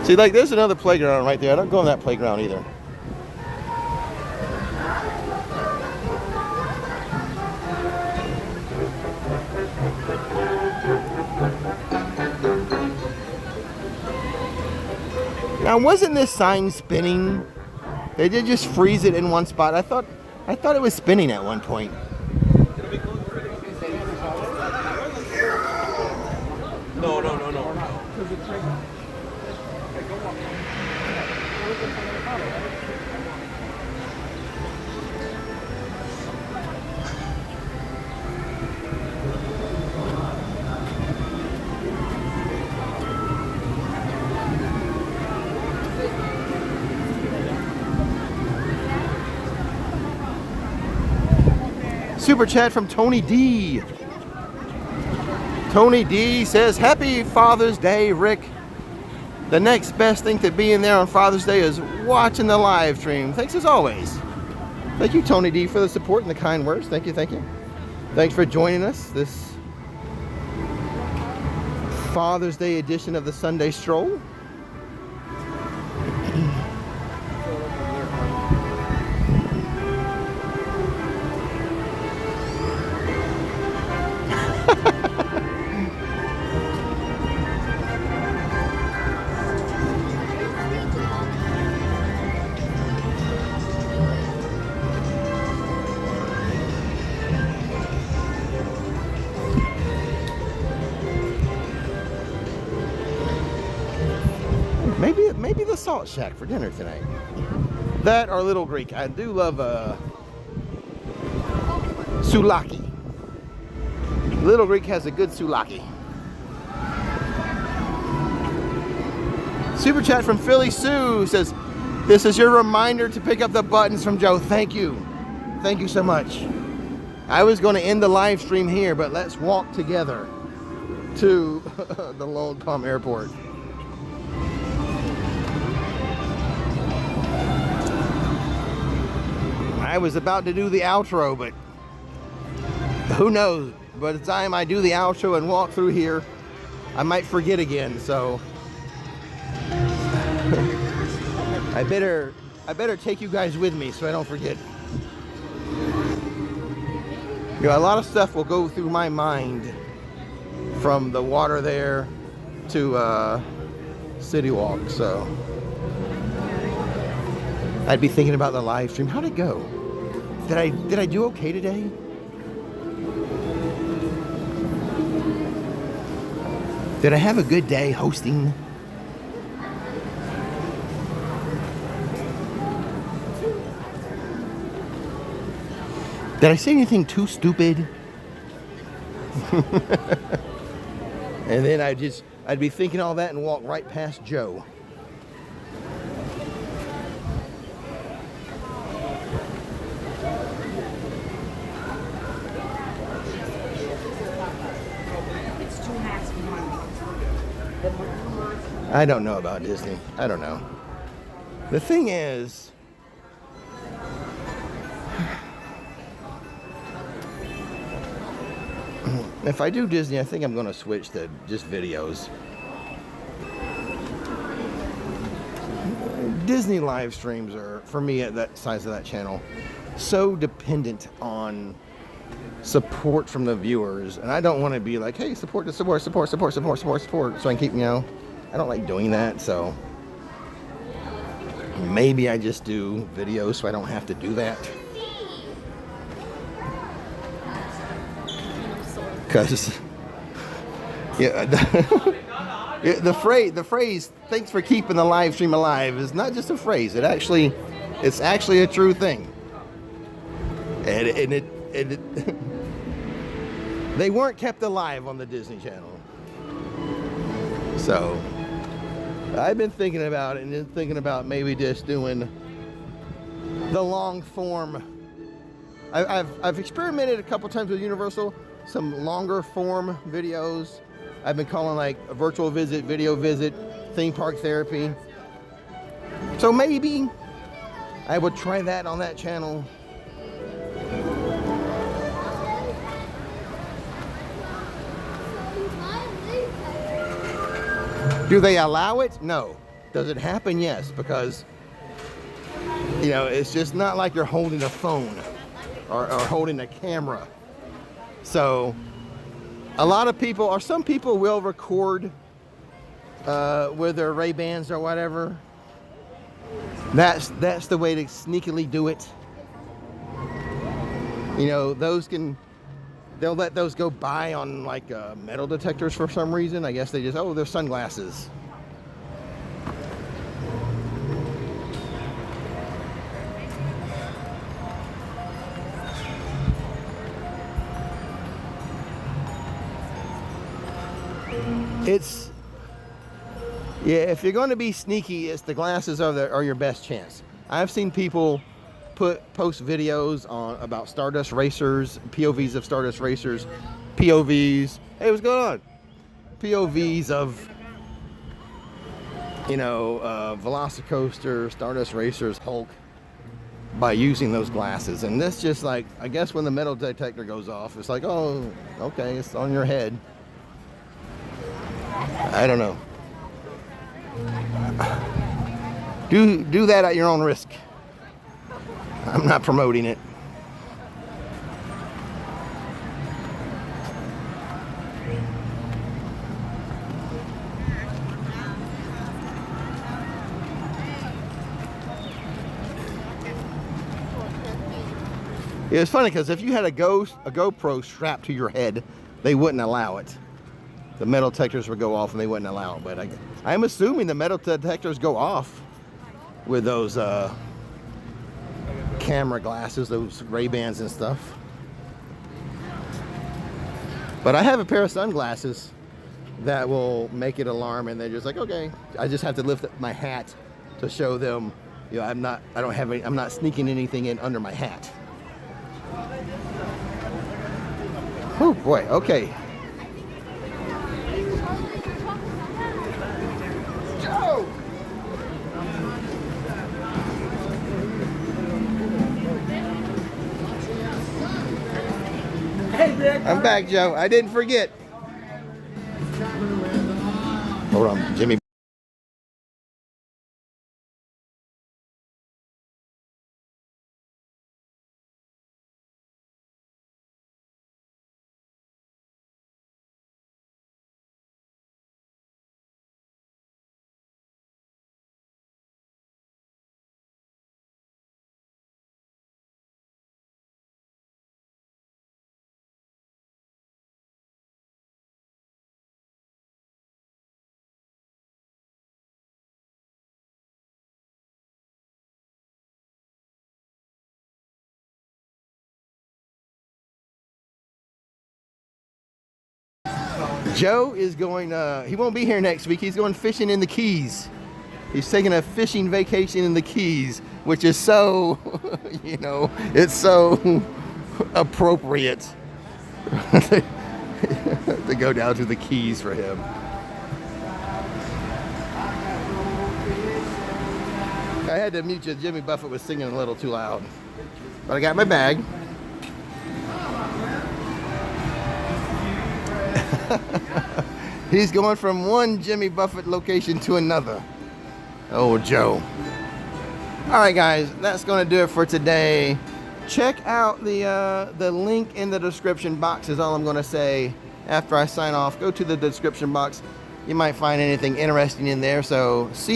See, like, there's another playground right there. I don't go on that playground either. Now, wasn't this sign spinning? They did just freeze it in one spot. I thought it was spinning at one point. No. Super chat from Tony D. Tony D says, "Happy Father's Day, Rick. The next best thing to being there on Father's Day is watching the live stream. Thanks as always." Thank you, Tony D, for the support and the kind words. Thank you, thank you. Thanks for joining us this Father's Day edition of the Sunday Stroll. Salt Shack for dinner tonight. That or Little Greek. I do love souvlaki. Little Greek has a good souvlaki. Super chat from Philly Sue says, "This is your reminder to pick up the buttons from Joe." Thank you. Thank you so much. I was going to end the live stream here, but let's walk together to the Lone Palm Airport. I was about to do the outro, but who knows? By the time I do the outro and walk through here, I might forget again, so I better take you guys with me so I don't forget. You know, a lot of stuff will go through my mind from the water there to City Walk, so I'd be thinking about the live stream. How'd it go? Did I do okay today? Did I have a good day hosting? Did I say anything too stupid? And then I'd be thinking all that and walk right past Joe. I don't know about Disney. I don't know. The thing is, if I do Disney, I think I'm going to switch to just videos. Disney live streams are, for me at that size of that channel, so dependent on support from the viewers. And I don't want to be like, hey, support, so I can keep, you know, I don't like doing that. So maybe I just do videos so I don't have to do that. Because yeah, the phrase "thanks for keeping the live stream alive" is not just a phrase. It's actually a true thing. And it they weren't kept alive on the Disney Channel. So I've been thinking about it, and then thinking about maybe just doing the long form. I've experimented a couple times with Universal. Some longer form videos. I've been calling like a virtual visit, video visit, theme park therapy. So maybe I would try that on that channel. Do they allow it? No. Does it happen? Yes, because you know, it's just not like you're holding a phone or holding a camera. So a lot of people, or some people, will record with their Ray-Bans or whatever. That's the way to sneakily do it. You know, they'll let those go by on like metal detectors for some reason. I guess they just, oh, they're sunglasses. Yeah, if you're going to be sneaky, it's the glasses are your best chance. I've seen people post videos about Stardust Racers, POVs of Stardust Racers, POVs. Hey, what's going on? POVs of, you know, Velocicoaster, Stardust Racers, Hulk, by using those glasses. And that's just like, I guess when the metal detector goes off, it's like, oh, okay, it's on your head. I don't know. Do that at your own risk. I'm not promoting it. It's funny because if you had a GoPro strapped to your head, they wouldn't allow it. The metal detectors would go off and they wouldn't allow it. But I'm assuming the metal detectors go off with those camera glasses, those Ray-Bans and stuff. But I have a pair of sunglasses that will make it alarm, and they're just like, okay. I just have to lift up my hat to show them, you know, I'm not sneaking anything in under my hat. Oh boy, okay. Joe! I'm back, Joe. I didn't forget. Hold on, Jimmy. Joe is going, he won't be here next week. He's going fishing in the Keys. He's taking a fishing vacation in the Keys, which is so, you know, it's so appropriate to go down to the Keys for him. I had to mute you. Jimmy Buffett was singing a little too loud. But I got my bag. He's going from one Jimmy Buffett location to another. Oh, Joe. All right, guys, that's going to do it for today. Check out the link in the description box is all I'm going to say after I sign off. Go to the description box. You might find anything interesting in there. So see you.